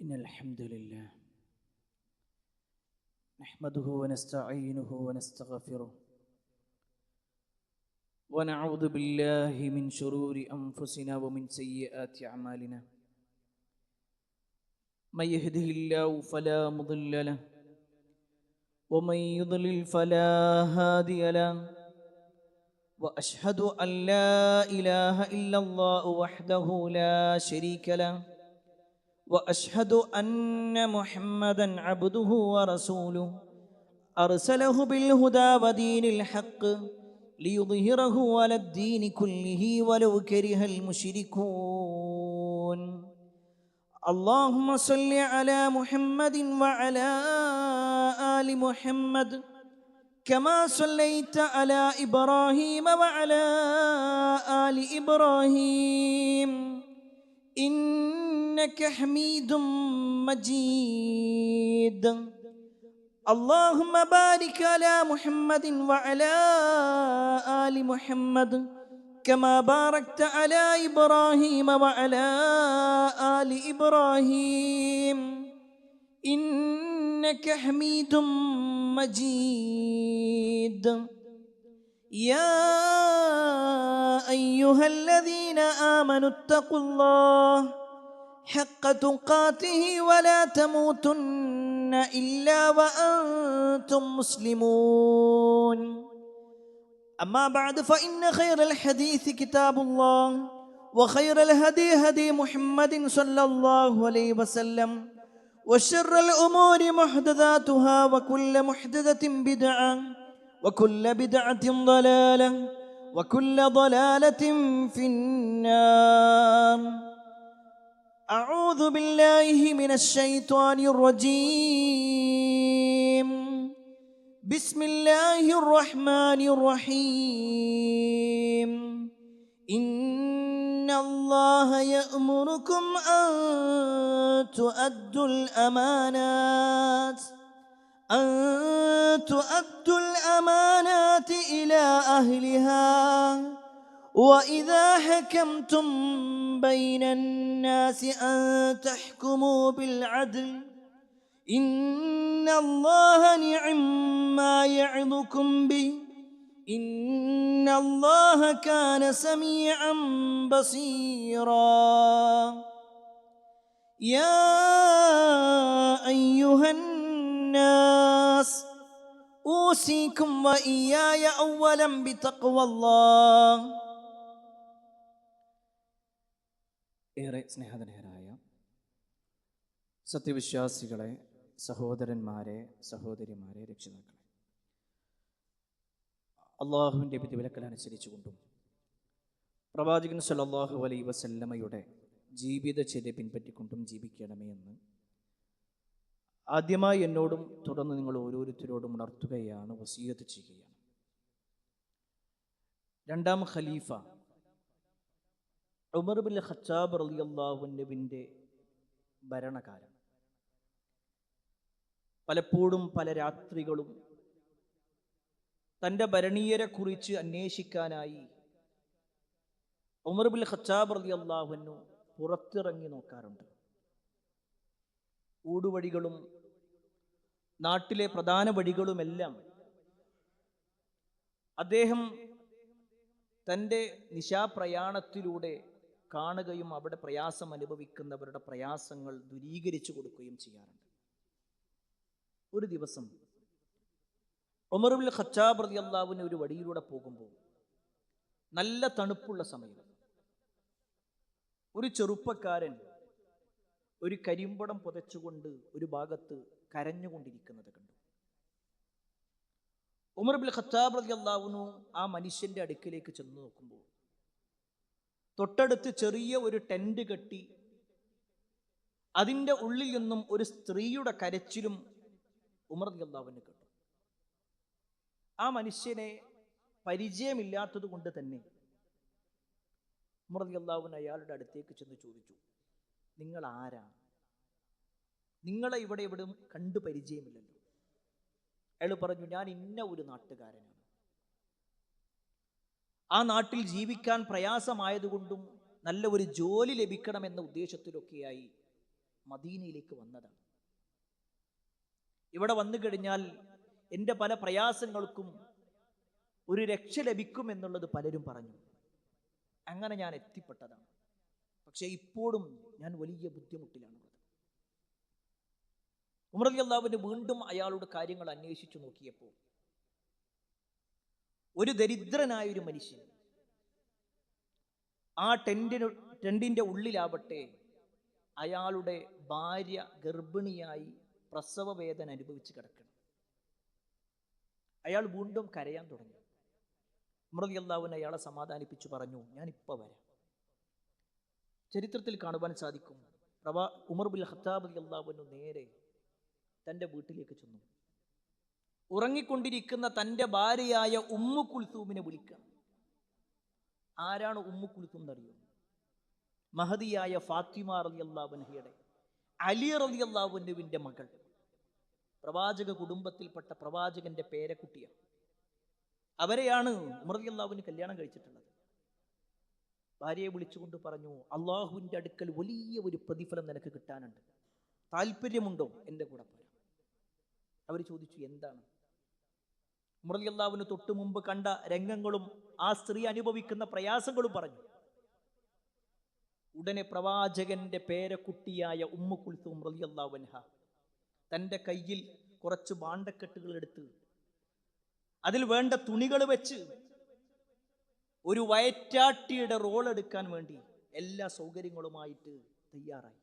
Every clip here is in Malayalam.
إن الحمد لله نحمده ونستعينه ونستغفره ونعوذ بالله من شرور أنفسنا ومن سيئات أعمالنا من يهده الله فلا مضل له ومن يضلل فلا هادي له وأشهد أن لا إله إلا الله وحده لا شريك له وأشهد أن محمدًا عبده ورسوله أرسله بالهدى ودين الحق ليظهره على الدين كله ولو كره المشركون. اللهم صل على محمد وعلى آل محمد كما صليت على إبراهيم وعلى آل إبراهيم إنك حميد مجيد. اللهم بارك على محمد وعلى آل محمد كما باركت على إبراهيم وعلى آل إبراهيم إنك حميد مجيد. يا أيها الذين آمنوا اتقوا الله حق تقاته ولا تموتن إلا وأنتم مسلمون. أما بعد فإن خير الحديث كتاب الله وخير الهدي هدي محمد صلى الله عليه وسلم وشر الأمور محدثاتها وكل محدثة بدعة وكل بدعة ضلالة وكل ضلالة في النار. أعوذ بالله من الشيطان الرجيم. بسم الله الرحمن الرحيم. إن الله يأمركم أن تؤدوا الأمانات إلى أهلها وإذا حكمتم بين الناس أن تحكموا بالعدل إن الله نعم ما يعظكم به إن الله كان سميعا بصيرا. يا أيها الناس أوصيكم وإياي أولا بتقوى الله. ഏറെ സ്നേഹധനരായ സത്യവിശ്വാസികളെ, സഹോദരന്മാരെ, സഹോദരിമാരെ, രക്ഷിതാക്കളെ, അള്ളാഹുവിൻ്റെ വിധിവിലക്കൽ അനുസരിച്ചുകൊണ്ടും പ്രവാചകൻ സല്ലല്ലാഹു അലൈഹി വസല്ലമയുടെ ജീവിതചര്യ പിൻപറ്റിക്കൊണ്ടും ജീവിക്കണമേ എന്ന് ആദ്യമായി എന്നോടും തുടർന്ന് നിങ്ങൾ ഓരോരുത്തരോടും ഉണർത്തുകയാണ്, വസിയത്ത് ചെയ്യുകയാണ്. രണ്ടാം ഖലീഫ ഉമർ ബിൻ ഖത്താബ് റളിയല്ലാഹു അൻഹുവിൻ്റെ ഭരണകാലം പലപ്പോഴും പല രാത്രികളും തൻ്റെ ഭരണീയരെ കുറിച്ച് അന്വേഷിക്കാനായി ഉമർ ബിൻ ഖത്താബ് റളിയല്ലാഹു അൻഹു പുറത്തിറങ്ങി നോക്കാറുണ്ട്. ഊടുവഴികളും നാട്ടിലെ പ്രധാന വഴികളുമെല്ലാം അദ്ദേഹം തൻ്റെ നിശാപ്രയാണത്തിലൂടെ കാണുകയും അവിടെ പ്രയാസം അനുഭവിക്കുന്നവരുടെ പ്രയാസങ്ങൾ ദൂരീകരിച്ചു കൊടുക്കുകയും ചെയ്യാറുണ്ട്. ഒരു ദിവസം ഉമർ ബിൻ ഖത്താബ് റളിയല്ലാഹു അൻഹു ഒരു വഴിയിലൂടെ പോകുമ്പോൾ നല്ല തണുപ്പുള്ള സമയം ഒരു ചെറുപ്പക്കാരൻ ഒരു കരിമ്പടം പുതച്ചുകൊണ്ട് ഒരു ഭാഗത്ത് കരഞ്ഞുകൊണ്ടിരിക്കുന്നത് കണ്ടു. ഉമർ ബിൻ ഖത്താബ് റളിയല്ലാഹു അൻഹു ആ മനുഷ്യന്റെ അടുക്കിലേക്ക് ചെന്ന് നോക്കുമ്പോൾ തൊട്ടടുത്ത് ചെറിയ ഒരു ടെന്റ് കെട്ടി അതിൻ്റെ ഉള്ളിൽ നിന്നും ഒരു സ്ത്രീയുടെ കരച്ചിലും ഉമർ റളിയല്ലാഹു അൻഹു കേട്ടു. ആ മനുഷ്യനെ പരിചയമില്ലാത്തത് കൊണ്ട് തന്നെ ഉമർ റളിയല്ലാഹു അൻഹു അയാളുടെ അടുത്തേക്ക് ചെന്ന് ചോദിച്ചു, നിങ്ങൾ ആരാ? നിങ്ങളെ ഇവിടെ എവിടെയും കണ്ടു പരിചയമില്ലല്ലോ. അയാൾ പറഞ്ഞു, ഞാൻ ഇന്ന ഒരു നാട്ടുകാരനാണ്. ആ നാട്ടിൽ ജീവിക്കാൻ പ്രയാസമായതുകൊണ്ടും നല്ല ഒരു ജോലി ലഭിക്കണമെന്ന ഉദ്ദേശത്തിലൊക്കെയായി മദീനയിലേക്ക് വന്നതാണ്. ഇവിടെ വന്നു കഴിഞ്ഞാൽ എൻ്റെ പല പ്രയാസങ്ങൾക്കും ഒരു രക്ഷ ലഭിക്കും എന്നുള്ളത് പലരും പറഞ്ഞു. അങ്ങനെ ഞാൻ എത്തിപ്പെട്ടതാണ്. പക്ഷെ ഇപ്പോഴും ഞാൻ വലിയ ബുദ്ധിമുട്ടിലാണുള്ളത്. ഉമർ റളിയല്ലാഹു അൻഹു വീണ്ടും അയാളുടെ കാര്യങ്ങൾ അന്വേഷിച്ചു നോക്കിയപ്പോൾ ഒരു ദരിദ്രനായ ഒരു മനുഷ്യൻ ആ ടെന്റിന്റെ ഉള്ളിലാവട്ടെ അയാളുടെ ഭാര്യ ഗർഭിണിയായി പ്രസവ വേദന അനുഭവിച്ച് കിടക്കണം. അയാൾ വീണ്ടും കരയാൻ തുടങ്ങി. ഉമർ റളിയല്ലാഹു അൻഹു അയാളെ സമാധാനിപ്പിച്ചു പറഞ്ഞു, ഞാൻ ഇപ്പൊ വരാം. ചരിത്രത്തിൽ കാണുവാൻ സാധിക്കും, ഉമർ ബിൻ ഖത്താബ് റളിയല്ലാഹു അൻഹു നേരെ തൻ്റെ വീട്ടിലേക്ക് ചെന്നു. ഉറങ്ങിക്കൊണ്ടിരിക്കുന്ന തൻ്റെ ഭാര്യയായ ഉമ്മു കുൽസൂമിനെ വിളിക്കണം. ആരാണ് ഉമ്മു കുൽസൂം എന്നറിയോ? മഹദിയായ ഫാത്തിമ റളിയല്ലാഹു അൻഹയുടെ അലി റളിയല്ലാഹു അൻഹുവിൻ്റെ മകൾ, പ്രവാചക കുടുംബത്തിൽപ്പെട്ട പ്രവാചകന്റെ പേരക്കുട്ടിയാണ്. അവരെയാണ് ഉമർ റളിയല്ലാഹു അൻഹു കല്യാണം കഴിച്ചിട്ടുള്ളത്. ഭാര്യയെ വിളിച്ചുകൊണ്ട് പറഞ്ഞു, അള്ളാഹുവിൻ്റെ അടുക്കൽ വലിയ ഒരു പ്രതിഫലം നിനക്ക് കിട്ടാനുണ്ട്, താല്പര്യമുണ്ടോ എൻ്റെ കൂടെ പോരാ? അവർ ചോദിച്ചു, എന്താണ്? ഉമർ റളിയല്ലാഹു അൻഹു തൊട്ട് മുമ്പ് കണ്ട രംഗങ്ങളും ആ സ്ത്രീ അനുഭവിക്കുന്ന പ്രയാസങ്ങളും പറഞ്ഞു. ഉടനെ പ്രവാചകന്റെ പേരക്കുട്ടിയായ ഉമ്മു കുൽസൂം റളിയല്ലാഹു അൻഹ തൻ്റെ കയ്യിൽ കുറച്ച് ഭാണ്ഡക്കെട്ടുകൾ എടുത്ത് അതിൽ വേണ്ട തുണികൾ വെച്ച് ഒരു വയറ്റാട്ടിയുടെ റോൾ എടുക്കാൻ വേണ്ടി എല്ലാ സൗകര്യങ്ങളുമായിട്ട് തയ്യാറായി.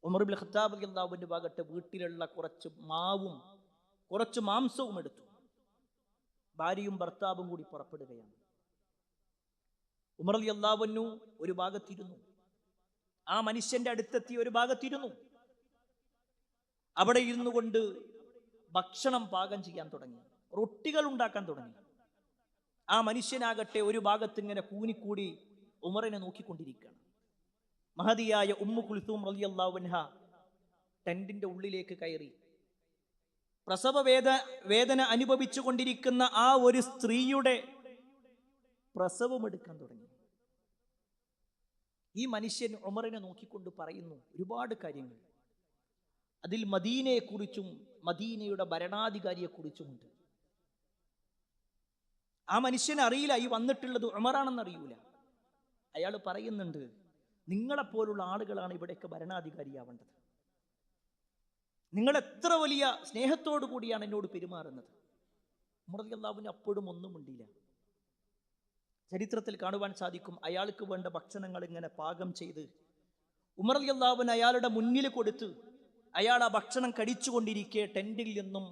ഉമർ ഇബ്നു ഖത്താബ് റളിയല്ലാഹു അൻഹു ആകട്ടെ വീട്ടിലുള്ള കുറച്ച് മാവും കുറച്ച് മാംസവും എടുത്തു. ഭാര്യയും ഭർത്താവും കൂടി പുറപ്പെടുകയാണ്. ഉമർ റളിയല്ലാഹു അൻഹു ഒരു ഭാഗത്തിരുന്നു. ആ മനുഷ്യന്റെ അടുത്തെത്തി ഒരു ഭാഗത്തിരുന്നു. അവിടെ ഇരുന്നു കൊണ്ട് ഭക്ഷണം പാകം ചെയ്യാൻ തുടങ്ങി, റൊട്ടികൾ ഉണ്ടാക്കാൻ തുടങ്ങി. ആ മനുഷ്യനാകട്ടെ ഒരു ഭാഗത്ത് ഇങ്ങനെ കൂനിക്കൂടി ഉമറിനെ നോക്കിക്കൊണ്ടിരിക്കുകയാണ്. മഹദിയായ ഉമ്മു കുൽസൂം റളിയല്ലാഹു അൻഹ ടെന്റിന്റെ ഉള്ളിലേക്ക് കയറി പ്രസവ വേദന അനുഭവിച്ചു കൊണ്ടിരിക്കുന്ന ആ ഒരു സ്ത്രീയുടെ പ്രസവമെടുക്കാൻ തുടങ്ങി. ഈ മനുഷ്യൻ ഉമറിനെ നോക്കിക്കൊണ്ട് പറയുന്നു ഒരുപാട് കാര്യങ്ങൾ. അതിൽ മദീനയെക്കുറിച്ചും മദീനയുടെ ഭരണാധികാരിയെക്കുറിച്ചുമുണ്ട്. ആ മനുഷ്യനെ അറിയില്ല ഈ വന്നിട്ടുള്ളത് ഉമറാണെന്ന് അറിയൂല. അയാൾ പറയുന്നുണ്ട്, നിങ്ങളെപ്പോലുള്ള ആളുകളാണ് ഇവിടെയൊക്കെ ഭരണാധികാരിയാവേണ്ടത്. നിങ്ങൾ എത്ര വലിയ സ്നേഹത്തോടു കൂടിയാണ് എന്നോട് പെരുമാറുന്നത്. ഉമർ റളിയല്ലാഹു അൻഹു അപ്പോഴും ഒന്നും മിണ്ടിയില്ല. ചരിത്രത്തിൽ കാണുവാൻ സാധിക്കും, അയാൾക്ക് വേണ്ട ഭക്ഷണങ്ങൾ ഇങ്ങനെ പാകം ചെയ്ത് ഉമർ റളിയല്ലാഹു അൻഹു അയാളുടെ മുന്നിൽ കൊടുത്ത് അയാൾ ആ ഭക്ഷണം കഴിച്ചുകൊണ്ടിരിക്കെ ടെന്റിൽ നിന്നും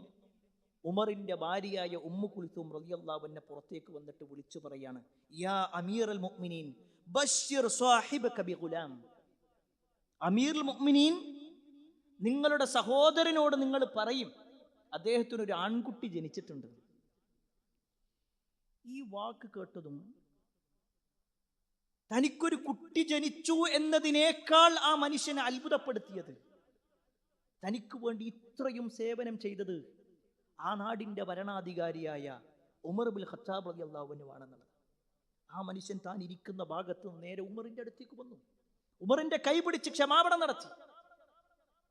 ഉമറിന്റെ ഭാര്യയായ ഉമ്മു കുൽസൂം റളിയല്ലാഹു അൻഹ പുറത്തേക്ക് വന്നിട്ട് വിളിച്ചു പറയാണ്, യാ അമീറുൽ മുഅ്മിനീൻ ബശ്ശിർ സാഹിബക ബിഗുലാം. അമീറുൽ മുഅ്മിനീൻ, നിങ്ങളുടെ സഹോദരനോട് നിങ്ങൾ പറയും അദ്ദേഹത്തിന് ഒരു ആൺകുട്ടി ജനിച്ചിട്ടുണ്ട്. ഈ വാക്ക് കേട്ടതും തനിക്കൊരു കുട്ടി ജനിച്ചു എന്നതിനേക്കാൾ ആ മനുഷ്യനെ അത്ഭുതപ്പെടുത്തിയത് തനിക്ക് വേണ്ടി ഇത്രയും സേവനം ചെയ്തത് ആ നാടിന്റെ ഭരണാധികാരിയായ ഉമർ ഇബ്നുൽ ഖത്താബ് റളിയല്ലാഹു അൻഹു ആണെന്നുള്ളത്. ആ മനുഷ്യൻ താൻ ഇരിക്കുന്ന ഭാഗത്ത് നിന്ന് നേരെ ഉമറിന്റെ അടുത്തേക്ക് വന്നു. ഉമറിന്റെ കൈ പിടിച്ച് ക്ഷമാപണം നടത്തി.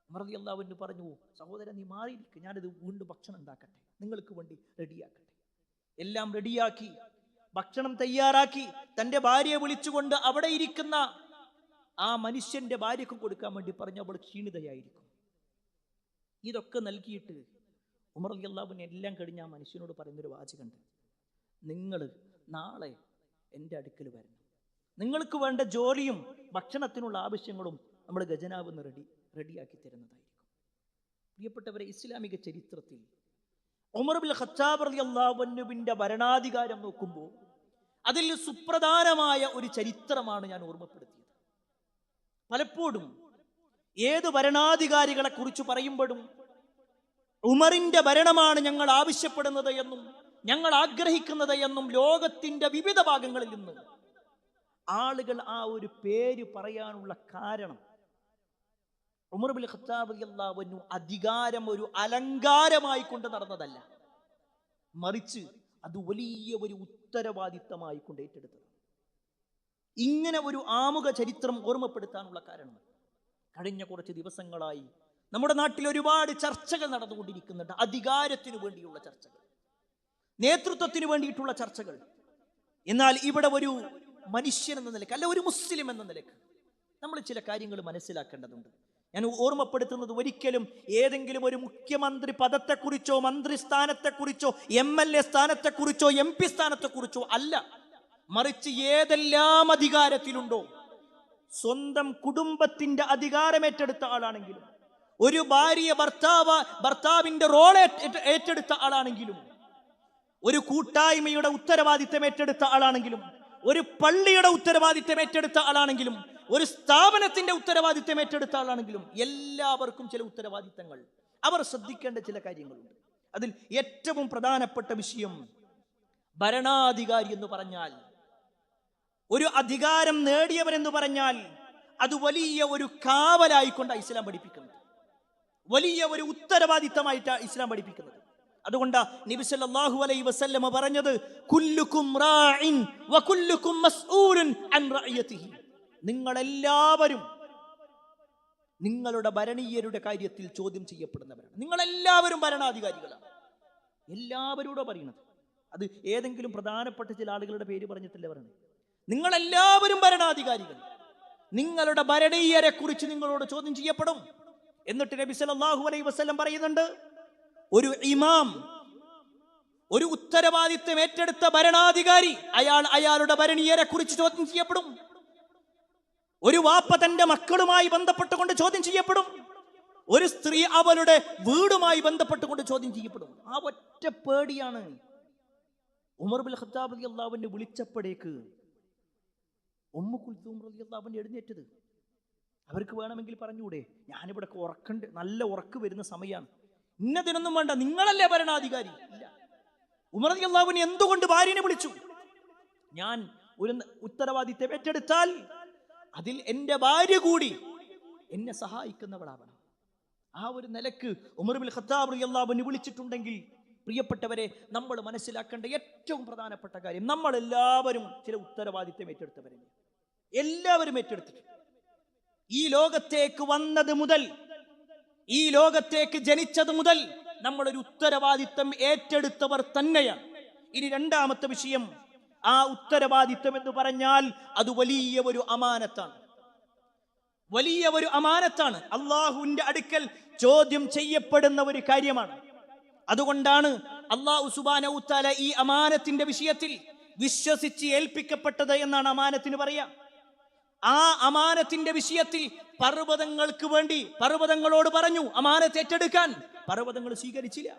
ഉമർ റളിയല്ലാഹു അൻഹു പറഞ്ഞു, സഹോദരൻ നീ മാറിയിരിക്ക്, ഞാനിത് വീണ്ടും ഭക്ഷണം ഉണ്ടാക്കട്ടെ, നിങ്ങൾക്ക് വേണ്ടി റെഡിയാക്കട്ടെ. എല്ലാം റെഡിയാക്കി ഭക്ഷണം തയ്യാറാക്കി തൻ്റെ ഭാര്യയെ വിളിച്ചുകൊണ്ട് അവിടെ ഇരിക്കുന്ന ആ മനുഷ്യന്റെ ഭാര്യക്ക് കൊടുക്കാൻ വേണ്ടി പറഞ്ഞു. അവൾ ക്ഷീണിതയായിരിക്കും. ഇതൊക്കെ നൽകിയിട്ട് ഉമർ റളിയല്ലാഹു അൻഹു എല്ലാം കഴിഞ്ഞ് ആ മനുഷ്യനോട് പറയുന്നൊരു വാചകമുണ്ട്, നിങ്ങൾ നാളെ എൻ്റെ അടുക്കൽ വരണം, നിങ്ങൾക്ക് വേണ്ട ജോലിയും ഭക്ഷണത്തിനുള്ള ആവശ്യങ്ങളും നമ്മൾ ഖജനാവ് റെഡിയാക്കി തരുന്നതായിരിക്കും. പ്രിയപ്പെട്ടവരെ, ഇസ്ലാമിക ചരിത്രത്തിൽ ഉമർ ഇബ്നുൽ ഖത്താബ് റളിയല്ലാഹു അൻഹുവിന്റെ ഭരണാധികാരം നോക്കുമ്പോൾ അതിൽ സുപ്രധാനമായ ഒരു ചരിത്രമാണ് ഞാൻ ഓർമ്മപ്പെടുത്തിയത്. പലപ്പോഴും ഏത് ഭരണാധികാരികളെ കുറിച്ച് പറയുമ്പോഴും ഉമറിന്റെ ഭരണമാണ് ഞങ്ങൾ ആവശ്യപ്പെടുന്നത് എന്നും ഞങ്ങൾ ആഗ്രഹിക്കുന്നത് എന്നും ലോകത്തിന്റെ വിവിധ ഭാഗങ്ങളിൽ നിന്ന് ആളുകൾ ആ ഒരു പേര് പറയാനുള്ള കാരണം ഉമർ ഇബ്നുൽ ഖത്താബ് റളിയല്ലാഹു അൻഹു അധികാരം ഒരു അലങ്കാരമായി കൊണ്ട് നടന്നതല്ല, മറിച്ച് അത് വലിയ ഒരു ഉത്തരവാദിത്തമായി കൊണ്ട് ഏറ്റെടുത്തത്. ഇങ്ങനെ ഒരു ആമുഖ ചരിത്രം ഓർമ്മപ്പെടുത്താനുള്ള കാരണം കഴിഞ്ഞ കുറച്ച് ദിവസങ്ങളായി നമ്മുടെ നാട്ടിൽ ഒരുപാട് ചർച്ചകൾ നടന്നുകൊണ്ടിരിക്കുന്നുണ്ട്. അധികാരത്തിനു വേണ്ടിയുള്ള ചർച്ചകൾ, നേതൃത്വത്തിന് വേണ്ടിയിട്ടുള്ള ചർച്ചകൾ. എന്നാൽ ഇവിടെ ഒരു മനുഷ്യൻ എന്ന നിലയ്ക്ക്, അല്ല ഒരു മുസ്ലിം എന്ന നിലയ്ക്ക് നമ്മൾ ചില കാര്യങ്ങൾ മനസ്സിലാക്കേണ്ടതുണ്ട്. ഞാൻ ഓർമ്മപ്പെടുത്തുന്നത് ഒരിക്കലും ഏതെങ്കിലും ഒരു മുഖ്യമന്ത്രി പദത്തെക്കുറിച്ചോ മന്ത്രിസ്ഥാനത്തെക്കുറിച്ചോ MLA സ്ഥാനത്തെക്കുറിച്ചോ MP സ്ഥാനത്തെക്കുറിച്ചോ അല്ല, മറിച്ച് ഏതെല്ലാം അധികാരത്തിലുണ്ടോ, സ്വന്തം കുടുംബത്തിന്റെ അധികാരം ഏറ്റെടുത്ത ആളാണെങ്കിലും, ഒരു ഭാര്യ ഭർത്താവിന്റെ റോൾ ഏറ്റെടുത്ത ആളാണെങ്കിലും, ഒരു കൂട്ടായ്മയുടെ ഉത്തരവാദിത്തം ഏറ്റെടുത്ത ആളാണെങ്കിലും, ഒരു പള്ളിയുടെ ഉത്തരവാദിത്തം ഏറ്റെടുത്ത ആളാണെങ്കിലും, ഒരു സ്ഥാപനത്തിന്റെ ഉത്തരവാദിത്തം ഏറ്റെടുത്ത ആളാണെങ്കിലും, എല്ലാവർക്കും ചില ഉത്തരവാദിത്തങ്ങൾ, അവർ ശ്രദ്ധിക്കേണ്ട ചില കാര്യങ്ങളുണ്ട്. അതിൽ ഏറ്റവും പ്രധാനപ്പെട്ട വിഷയം ഭരണാധികാരി എന്ന് പറഞ്ഞാൽ, ഒരു അധികാരം നേടിയവരെന്ന് പറഞ്ഞാൽ അത് വലിയ ഒരു കാവലായിക്കൊണ്ടാണ് ഇസ്ലാം പഠിപ്പിക്കുന്നത്, വലിയ ഒരു ഉത്തരവാദിത്തമായിട്ടാണ് ഇസ്ലാം പഠിപ്പിക്കുന്നത്. അതുകൊണ്ട് നബി സല്ലല്ലാഹു അലൈഹി വസല്ലം പറഞ്ഞത്, കുല്ലുക്കും റാഇൻ വകുല്ലുക്കും മസ്ഊലുൻ അൻ റഅയതിഹി. നിങ്ങളെല്ലാവരും നിങ്ങളുടെ ഭരണീയരുടെ കാര്യത്തിൽ ചോദ്യം ചെയ്യപ്പെടുന്നവരാണ്. നിങ്ങളെല്ലാവരും ഭരണാധികാരികളാണ്. എല്ലാവരോടും പറയുന്നത്. അത് ഏതെങ്കിലും പ്രധാനപ്പെട്ട ചില ആളുകളുടെ പേര് പറഞ്ഞിട്ടല്ലേ പറയുന്നത്. നിങ്ങളെല്ലാവരും ഭരണാധികാരികൾ. നിങ്ങളുടെ ഭരണീയരെ കുറിച്ച് നിങ്ങളോട് ചോദ്യം ചെയ്യപ്പെടും. എന്നിട്ട് നബി സല്ലല്ലാഹു അലൈഹി വസല്ലം പറയുന്നുണ്ട്, ഒരു ഇമാം, ഒരു ഉത്തരവാദിത്വം ഏറ്റെടുത്ത ഭരണാധികാരി, അയാളുടെ ഭരണീയരെ കുറിച്ച് ചോദ്യം ചെയ്യപ്പെടും. ഒരു വാപ്പ തന്റെ മക്കളുമായി ബന്ധപ്പെട്ടുകൊണ്ട് ചോദ്യം ചെയ്യപ്പെടും. ഒരു സ്ത്രീ അവളുടെ വീടുമായി ബന്ധപ്പെട്ടുകൊണ്ട് ചോദ്യം ചെയ്യപ്പെടും. ആ ഒറ്റ പേടിയാണ് ഉമർ ബിൻ ഖത്താബ് റളിയല്ലാഹു അൻഹു വിളിച്ചപ്പോഴേക്ക് ഉമ്മു കുൽസൂം റളിയല്ലാഹു അൻഹ എഴുന്നേറ്റത്. അവർക്ക് വേണമെങ്കിൽ പറഞ്ഞൂടെ, ഞാനിവിടെ ഉറക്കണ്ട്, നല്ല ഉറക്ക് വരുന്ന സമയമാണ്, ഇന്നതിനൊന്നും വേണ്ട, നിങ്ങളല്ലേ ഭരണാധികാരി. ഇല്ല. ഉമർ റളിയല്ലാഹു അൻഹു എന്തുകൊണ്ട് ഭാര്യനെ വിളിച്ചു? ഞാൻ ഒരു ഉത്തരവാദിത്തം ഏറ്റെടുത്താൽ അതിൽ എൻ്റെ ഭാര്യ കൂടി എന്നെ സഹായിക്കുന്നവളാവണം. ആ ഒരു നിലക്ക് ഉമർ ബിൻ ഖത്താബ് റളിയല്ലാഹു അൻഹു വിളിച്ചിട്ടുണ്ടെങ്കിൽ, പ്രിയപ്പെട്ടവരെ, നമ്മൾ മനസ്സിലാക്കേണ്ട ഏറ്റവും പ്രധാനപ്പെട്ട കാര്യം, നമ്മൾ എല്ലാവരും ചില ഉത്തരവാദിത്തം ഏറ്റെടുത്തവരല്ലേ. എല്ലാവരും ഏറ്റെടുത്തിട്ടുണ്ട്. ഈ ലോകത്തേക്ക് വന്നത് മുതൽ, ഈ ലോകത്തേക്ക് ജനിച്ചത് മുതൽ നമ്മളൊരു ഉത്തരവാദിത്തം ഏറ്റെടുത്തവർ തന്നെയാണ്. ഇനി രണ്ടാമത്തെ വിഷയം, ആ ഉത്തരവാദിത്തം എന്ന് പറഞ്ഞാൽ അത് വലിയ ഒരു അമാനത്താണ്. വലിയ ഒരു അമാനത്താണ്. അള്ളാഹുവിന്റെ അടുക്കൽ ചോദ്യം ചെയ്യപ്പെടുന്ന ഒരു കാര്യമാണ്. അതുകൊണ്ടാണ് അള്ളാഹു സുബ്ഹാനഹു വ തആല ഈ അമാനത്തിന്റെ വിഷയത്തിൽ വിശ്വസിച്ച് ഏൽപ്പിക്കപ്പെട്ടത് എന്നാണ് അമാനത്തിന് പറയാ. ആ അമാനത്തിന്റെ വിഷയത്തിൽ പർവ്വതങ്ങൾക്ക് വേണ്ടി പർവ്വതങ്ങളോട് പറഞ്ഞു അമാനത്ത് ഏറ്റെടുക്കാൻ. പർവ്വതങ്ങൾ സ്വീകരിച്ചില്ല.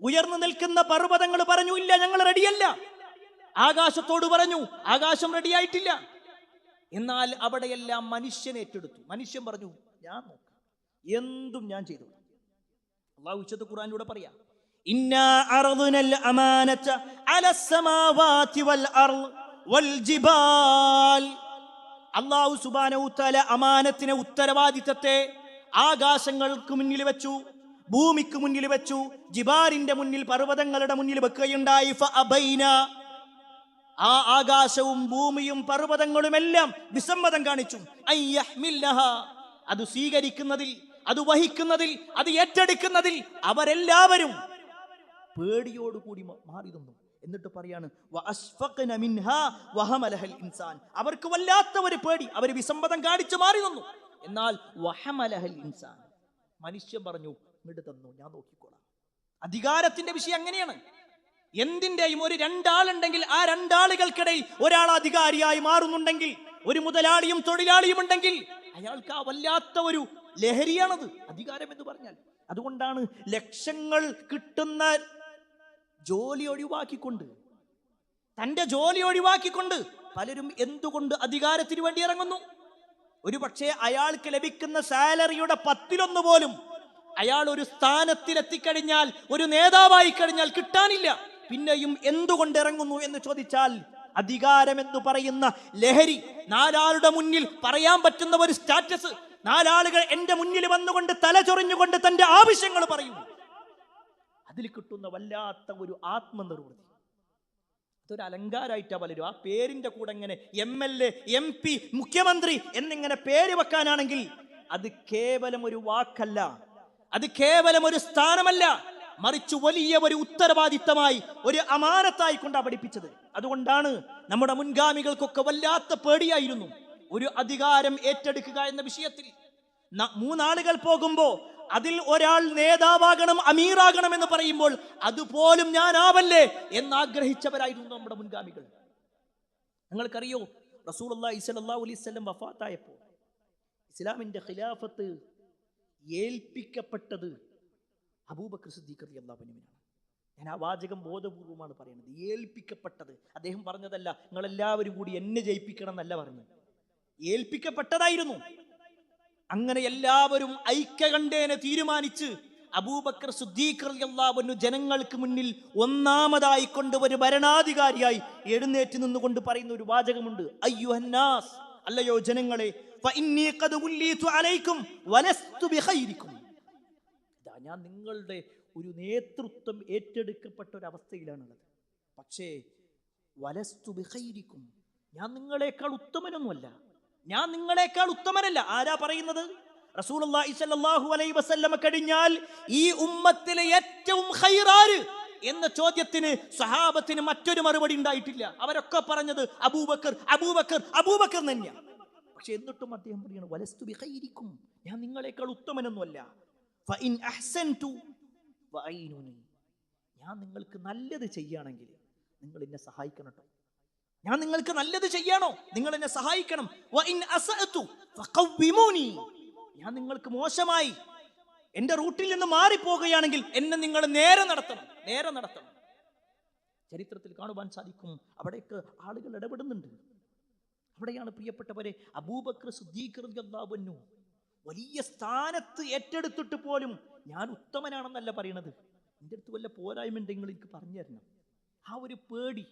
ഉയർന്നു നിൽക്കുന്ന പർവ്വതങ്ങൾ പറഞ്ഞു, ഇല്ല, ഞങ്ങൾ റെഡിയല്ല. ആകാശത്തോട് പറഞ്ഞു, ആകാശം റെഡിയായിട്ടില്ല. എന്നാൽ അവിടെയെല്ലാം മനുഷ്യൻ ഏറ്റെടുത്തു. മനുഷ്യൻ പറഞ്ഞു, ഞാൻ നോക്കാം, എന്തും ഞാൻ ചെയ്തു. അല്ലാഹു വിശുദ്ധ ഖുർആനിലൂടെ പറയാ, ഇന്നാ അർദ്നൽ അമാനത അലസ് സമാവാതി വൽ അർള് വൽ ജിബാൽ. അല്ലാഹു സുബ്ഹാനഹു വ തആല അമാനത്തിനെ, ഉത്തരവാദിത്തത്തെ ആകാശങ്ങൾക്ക് മുന്നിൽ വെച്ചു, ഭൂമിക്ക് മുന്നിൽ വെച്ചു, ജിബാലിന്റെ മുന്നിൽ, പർവ്വതങ്ങളുടെ മുന്നിൽ വെക്കുകയുണ്ടായി. ഫഅബൈന, ആ ആകാശവും ഭൂമിയും പർവ്വതങ്ങളുമെല്ലാം വിസമ്മതം കാണിച്ചു. അയ്യഹ്മിൽനഹ, അത് സ്വീകരിക്കുന്നതിൽ, അത് വഹിക്കുന്നതിൽ, അത് ഏറ്റെടുക്കുന്നതിൽ അവരെല്ലാവരും പേടിയോടുകൂടി മാറി നിന്നു. എന്നിട്ട് പറയാണ്, വഅസ്ഫഖന മിൻഹാ വഹമലഹൽ ഇൻസാൻ. അവർക്ക് വല്ലാത്ത ഒരു പേടി, അവർ വിസമ്മതം കാണിച്ചു മാറി നിന്നു. എന്നാൽ വഹമലഹൽ ഇൻസാൻ, മനുഷ്യൻ പറഞ്ഞു, ഇങ്ങോട്ട് തന്നു, ഞാൻ നോക്കിക്കോളാം. അധികാരത്തിന്റെ വിഷയം അങ്ങനെയാണ്. എന്തിന്റെയും ഒരു രണ്ടാളുണ്ടെങ്കിൽ ആ രണ്ടാളുകൾക്കിടയിൽ ഒരാൾ അധികാരിയായി മാറുന്നുണ്ടെങ്കിൽ, ഒരു മുതലാളിയും തൊഴിലാളിയും ഉണ്ടെങ്കിൽ, അയാൾക്ക് ആ വല്ലാത്ത ഒരു ലഹരിയാണത് അധികാരം എന്ന് പറഞ്ഞാൽ. അതുകൊണ്ടാണ് ലക്ഷങ്ങൾ കിട്ടുന്ന ജോലി ഒഴിവാക്കിക്കൊണ്ട്, തന്റെ ജോലി ഒഴിവാക്കിക്കൊണ്ട് പലരും എന്തുകൊണ്ട് അധികാരത്തിന് വേണ്ടി ഇറങ്ങുന്നു? ഒരു പക്ഷേ അയാൾക്ക് ലഭിക്കുന്ന സാലറിയുടെ 10% പോലും അയാൾ ഒരു സ്ഥാനത്തിലെത്തിക്കഴിഞ്ഞാൽ, ഒരു നേതാവായി കഴിഞ്ഞാൽ കിട്ടാനില്ല. പിന്നെയും എന്തുകൊണ്ട് ഇറങ്ങുന്നു എന്ന് ചോദിച്ചാൽ, അധികാരം എന്ന് പറയുന്ന ലഹരി, നാലാളുടെ മുന്നിൽ പറയാൻ പറ്റുന്ന ഒരു സ്റ്റാറ്റസ്, നാലാളുകൾ എന്റെ മുന്നിൽ വന്നുകൊണ്ട് തലചൊറിഞ്ഞുകൊണ്ട് തന്റെ ആവശ്യങ്ങൾ പറയും, അതിൽ കിട്ടുന്ന വല്ലാത്ത ഒരു ആത്മനിർവൃതി, അതൊരു അലങ്കാരമായിട്ടാ പലരും. ആ പേരിന്റെ കൂടെ ഇങ്ങനെ MLA, MP, മുഖ്യമന്ത്രി എന്നിങ്ങനെ പേര് വെക്കാനാണെങ്കിൽ അത് കേവലം ഒരു വാക്കല്ല, അത് കേവലം ഒരു സ്ഥാനമല്ല, മറിച്ച് വലിയ ഒരു ഉത്തരവാദിത്തമായി, ഒരു അമാനത്തായി കൊണ്ടാണ് പഠിപ്പിച്ചത്. അതുകൊണ്ടാണ് നമ്മുടെ മുൻഗാമികൾക്കൊക്കെ വല്ലാത്ത പേടിയായിരുന്നു ഒരു അധികാരം ഏറ്റെടുക്കുക എന്ന വിഷയത്തിൽ. 3 ആളുകൾ പോകുമ്പോ അതിൽ ഒരാൾ നേതാവാകണം, അമീറാകണം എന്ന് പറയുമ്പോൾ അതുപോലും ഞാനാവല്ലേ എന്നാഗ്രഹിച്ചവരായിരുന്നു നമ്മുടെ മുൻഗാമികൾ. നിങ്ങൾക്കറിയോ, റസൂലുള്ളാഹി സ്വല്ലല്ലാഹു അലൈഹി വസല്ലം വഫാത്തായപ്പോൾ ഇസ്ലാമിന്റെ ഖിലാഫത്ത് ഏൽപ്പിക്കപ്പെട്ടത് അബൂബക്കർ സിദ്ദീഖ് റളിയല്ലാഹു അൻഹുവിനാണ്. ഞാൻ ആ വാചകം ബോധപൂർവമാണ് പറയുന്നത്. ഏൽപ്പിക്കപ്പെട്ടത്. അദ്ദേഹം പറഞ്ഞതല്ല നിങ്ങളെല്ലാവരും കൂടി എന്നെ ജയിപ്പിക്കണം എന്നല്ല പറഞ്ഞു, ഏൽപ്പിക്കപ്പെട്ടതായിരുന്നു. അങ്ങനെ എല്ലാവരും ഐക്യകണ്ഠേന തീരുമാനിച്ച് അബൂബക്കർ സിദ്ദീഖ് റളിയല്ലാഹു അൻഹു ജനങ്ങൾക്ക് മുന്നിൽ ഒന്നാമതായി കൊണ്ട് ഒരു ഭരണാധികാരിയായി എഴുന്നേറ്റ് നിന്നുകൊണ്ട് പറയുന്ന ഒരു വാചകമുണ്ട്. അയ്യുഹന്നാസ്, അല്ലയോ ജനങ്ങളെ, ഫഇന്നീ ഖദ് ഉല്ലീതു അലൈക്കും വലസ്തു ബിഖൈരിക്കും. ഞാൻ നിങ്ങളുടെ ഒരു നേതൃത്വം ഏറ്റെടുക്കപ്പെട്ട ഒരു അവസ്ഥയിലാണുള്ളത്. പക്ഷേ വലസ്തു ബിഖൈരിക്കും, ഞാൻ നിങ്ങളെക്കാൾ ഉത്തമനൊന്നുമല്ല, ഞാൻ നിങ്ങളെക്കാൾ ഉത്തമനല്ല. ആരാ പറയുന്നത്? റസൂലുള്ളാഹി സ്വല്ലല്ലാഹു അലൈഹി വസല്ലം കഴിഞ്ഞാൽ ഈ ഉമ്മത്തിലെ ഏറ്റവും ഖൈറാര് എന്ന ചോദ്യത്തിന് സഹാബത്തിന് മറ്റൊരു മറുപടി ഉണ്ടായിട്ടില്ല. അവരൊക്കെ പറഞ്ഞത് അബൂബക്കർ, അബൂബക്കർ, അബൂബക്കർ തന്നെയാണ്. പക്ഷെ എന്നിട്ടും അദ്ദേഹം പറയുന്നു വലസ്തു ബിഖൈരിക്കും, ഞാൻ നിങ്ങളെക്കാൾ ഉത്തമനൊന്നുമല്ല. ഫഇൻ അഹ്സൻതു ഫഅയ്നുനി, ഞാൻ നിങ്ങൾക്ക് നല്ലത് ചെയ്യുകയാണെങ്കിൽ നിങ്ങൾ എന്നെ സഹായിക്കണം കേട്ടോ. ഞാൻ നിങ്ങൾക്ക് നല്ലത് ചെയ്യാണോ, നിങ്ങൾ എന്നെ സഹായിക്കണം. വഇൻ അസഅതു ഫഖവ്വിമൂനി, ഞാൻ നിങ്ങൾക്ക് മോശമായി എന്റെ റൂട്ടിൽ നിന്ന് മാറിപ്പോകുകയാണെങ്കിൽ എന്നെ നിങ്ങൾ നേരെ നടത്തണം, നേരെ നടത്തണം. ചരിത്രത്തിൽ കാണുവാൻ സാധിക്കും അവിടേക്ക് ആളുകൾ ഇടപെടുന്നുണ്ട്. അവിടെയാണ് പ്രിയപ്പെട്ടവരെ അബൂബക്കർ സിദ്ദീഖ് റളിയല്ലാഹു അൻഹു വലിയ സ്ഥാനത്ത് ഏറ്റെടുത്തിട്ട് പോലും ഞാൻ ഉത്തമനാണെന്നല്ല പറയണത്. എൻ്റെ അടുത്ത് വല്ല പോരായ്മ ഉണ്ടെങ്കിൽ എനിക്ക് പറഞ്ഞു തരണം. ആ ഒരു പേടി,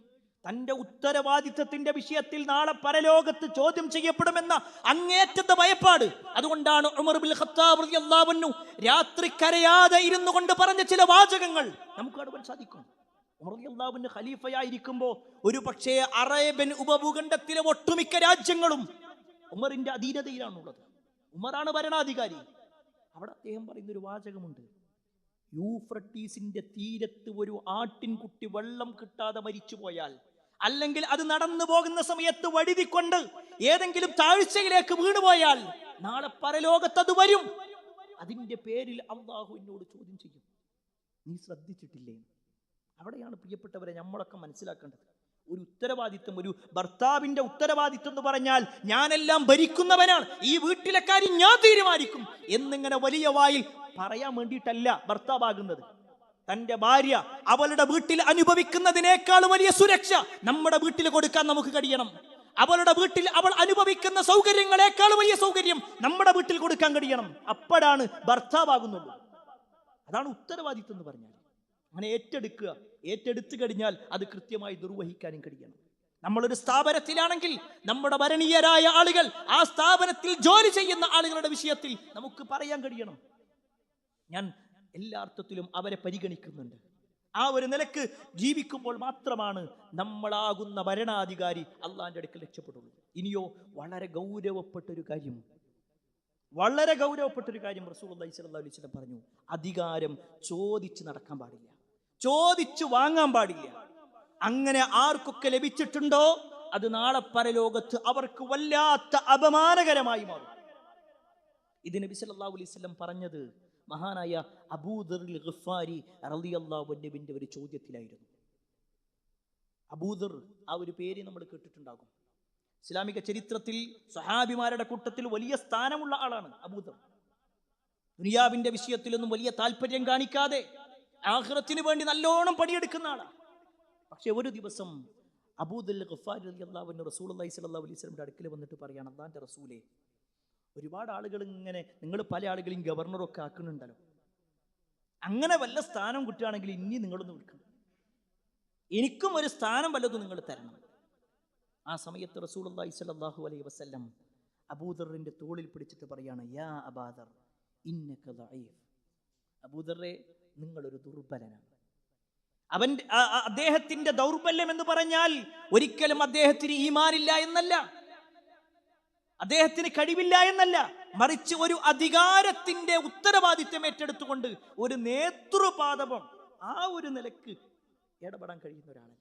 തൻ്റെ ഉത്തരവാദിത്തത്തിന്റെ വിഷയത്തിൽ നാളെ പരലോകത്ത് ചോദ്യം ചെയ്യപ്പെടുമെന്ന അങ്ങേറ്റത്തെ ഭയപ്പാട്. അതുകൊണ്ടാണ് ഉമർ ഇബ്നുൽ ഖത്താബ് റളിയല്ലാഹു അൻഹു രാത്രി കരയാതെ ഇരുന്നു കൊണ്ട് പറഞ്ഞ ചില വാചകങ്ങൾ നമുക്ക് കാണുവാൻ സാധിക്കും. ഉമർ റളിയല്ലാഹു അൻഹു ഖലീഫയായിരിക്കുമ്പോൾ ഒരു പക്ഷേ അറേബ്യൻ ഉപഭൂഖണ്ഡത്തിലെ ഒട്ടുമിക്ക രാജ്യങ്ങളും ഉമറിന്റെ അധീനതയിലാണുള്ളത്. ഉമറാണ് ഭരണാധികാരി. അവിടെ അദ്ദേഹം പറയുന്നൊരു വാചകമുണ്ട്, യൂഫ്രട്ടീസിന്റെ തീരത്ത് ഒരു ആട്ടിൻകുട്ടി വെള്ളം കിട്ടാതെ മരിച്ചു പോയാൽ, അല്ലെങ്കിൽ അത് നടന്നു പോകുന്ന സമയത്ത് വഴുതിക്കൊണ്ട് ഏതെങ്കിലും താഴ്ചയിലേക്ക് വീണുപോയാൽ നാളെ പരലോകത്ത് അത് വരും. അതിന്റെ പേരിൽ അല്ലാഹു എന്നോട് ചോദ്യം ചെയ്യും, നീ ശ്രദ്ധിച്ചിട്ടില്ലേ? അവിടെയാണ് പ്രിയപ്പെട്ടവരെ നമ്മളൊക്കെ മനസ്സിലാക്കേണ്ടത്. ഒരു ഉത്തരവാദിത്വം, ഒരു ഭർത്താവിന്റെ ഉത്തരവാദിത്വം എന്ന് പറഞ്ഞാൽ ഞാനെല്ലാം ഭരിക്കുന്നവനാണ്, ഈ വീട്ടിലെ കാര്യം ഞാൻ തീരുമാനിക്കും എന്നിങ്ങനെ വലിയ വായിൽ പറയാൻ വേണ്ടിയിട്ടല്ല ഭർത്താവാകുന്നത്. തന്റെ ഭാര്യ അവളുടെ വീട്ടിൽ അനുഭവിക്കുന്നതിനേക്കാൾ വലിയ സുരക്ഷ നമ്മുടെ വീട്ടിൽ കൊടുക്കാൻ നമുക്ക് കഴിയണം. അവളുടെ വീട്ടിൽ അവൾ അനുഭവിക്കുന്ന സൗകര്യങ്ങളെക്കാൾ വലിയ സൗകര്യം നമ്മുടെ വീട്ടിൽ കൊടുക്കാൻ കഴിയണം. അപ്പോഴാണ് ഭർത്താവാകുന്നുള്ളൂ. അതാണ് ഉത്തരവാദിത്വം എന്ന് പറഞ്ഞാൽ. അങ്ങനെ ഏറ്റെടുക്കുക, ഏറ്റെടുത്തു കഴിഞ്ഞാൽ അത് കൃത്യമായി നിർവഹിക്കാനും കഴിയണം. നമ്മളൊരു സ്ഥാപനത്തിലാണെങ്കിൽ നമ്മുടെ ഭരണീയരായ ആളുകൾ, ആ സ്ഥാപനത്തിൽ ജോലി ചെയ്യുന്ന ആളുകളുടെ വിഷയത്തിൽ നമുക്ക് പറയാൻ കഴിയണം, ഞാൻ എല്ലാ അർത്ഥത്തിലും അവരെ പരിഗണിക്കുന്നുണ്ട്. ആ ഒരു നിലക്ക് ജീവിക്കുമ്പോൾ മാത്രമാണ് നമ്മളാകുന്ന ഭരണാധികാരി അള്ളാന്റെ അടുക്കൽ രക്ഷപ്പെടുള്ളൂ. ഇനിയോ വളരെ ഗൗരവപ്പെട്ടൊരു കാര്യം, വളരെ ഗൗരവപ്പെട്ടൊരു കാര്യം റസൂലുള്ളാഹി സ്വല്ലല്ലാഹു അലൈഹി വസല്ലം പറഞ്ഞു, അധികാരം ചോദിച്ച് നടക്കാൻ പാടില്ല, ചോദിച്ചു വാങ്ങാൻ പാടില്ല. അങ്ങനെ ആർക്കൊക്കെ ലഭിച്ചിട്ടുണ്ടോ അത് നാളെ പരലോകത്ത് അവർക്ക് വല്ലാത്ത അപമാനകരമായി മാറും. ഇത് നബി സല്ലല്ലാഹു അലൈഹി വസല്ലം പറഞ്ഞത് മഹാനായ അബൂദർ ഗിഫാരി റളിയല്ലാഹു അൻഹുവിന്റെ ഒരു ചോദ്യത്തിലായിരുന്നു. അബൂദർ, ആ ഒരു പേര് നമ്മൾ കേട്ടിട്ടുണ്ടാകും. ഇസ്ലാമിക ചരിത്രത്തിൽ സ്വഹാബിമാരുടെ കൂട്ടത്തിൽ വലിയ സ്ഥാനമുള്ള ആളാണ് അബൂദർ. ദുനിയാവിന്റെ വിഷയത്തിലൊന്നും വലിയ താല്പര്യം കാണിക്കാതെ ആഖിറത്തിന് വേണ്ടി നല്ലോണം പണിയെടുക്കുന്ന ആളാണ്. പക്ഷെ ഒരു ദിവസം അബൂദർ ഗിഫാരി റളിയല്ലാഹു അൻഹു റസൂലുള്ളാഹി സ്വല്ലല്ലാഹു അലൈഹി വസല്ലമയുടെ അടുക്കൽ വന്നിട്ട് പറയാണ്, അല്ലാഹുവിന്റെ റസൂലേ, ഒരുപാട് ആളുകൾ ഇങ്ങനെ, നിങ്ങൾ പല ആളുകളെയും ഗവർണറൊക്കെ ആക്കുന്നുണ്ടല്ലോ, അങ്ങനെ വല്ല സ്ഥാനം കിട്ടുകയാണെങ്കിൽ ഇനി നിങ്ങളൊന്ന് വിൽക്കണം, എനിക്കും ഒരു സ്ഥാനം വല്ലതും നിങ്ങൾ തരണം. ആ സമയത്ത് റസൂലുള്ളാഹി സ്വല്ലല്ലാഹു അലൈഹി വസല്ലം അബൂദറിന്റെ തോളിൽ പിടിച്ചിട്ട് പറയാണ്, യാ അബൂദർ ഇന്നക ദഈഫ്. അബൂദറെ, നിങ്ങളൊരു ദുർബലനാണ്. അദ്ദേഹത്തിന്റെ ദൗർബല്യം എന്ന് പറഞ്ഞാൽ ഒരിക്കലും അദ്ദേഹത്തിന് ഈമാനില്ല എന്നല്ല, അദ്ദേഹത്തിന് കഴിവില്ല എന്നല്ല, മറിച്ച് ഒരു അധികാരത്തിന്റെ ഉത്തരവാദിത്വം ഏറ്റെടുത്തുകൊണ്ട് ഒരു നേതൃപാദവം ആ ഒരു നിലക്ക് ഇടപെടാൻ കഴിയുന്ന ഒരാളല്ല.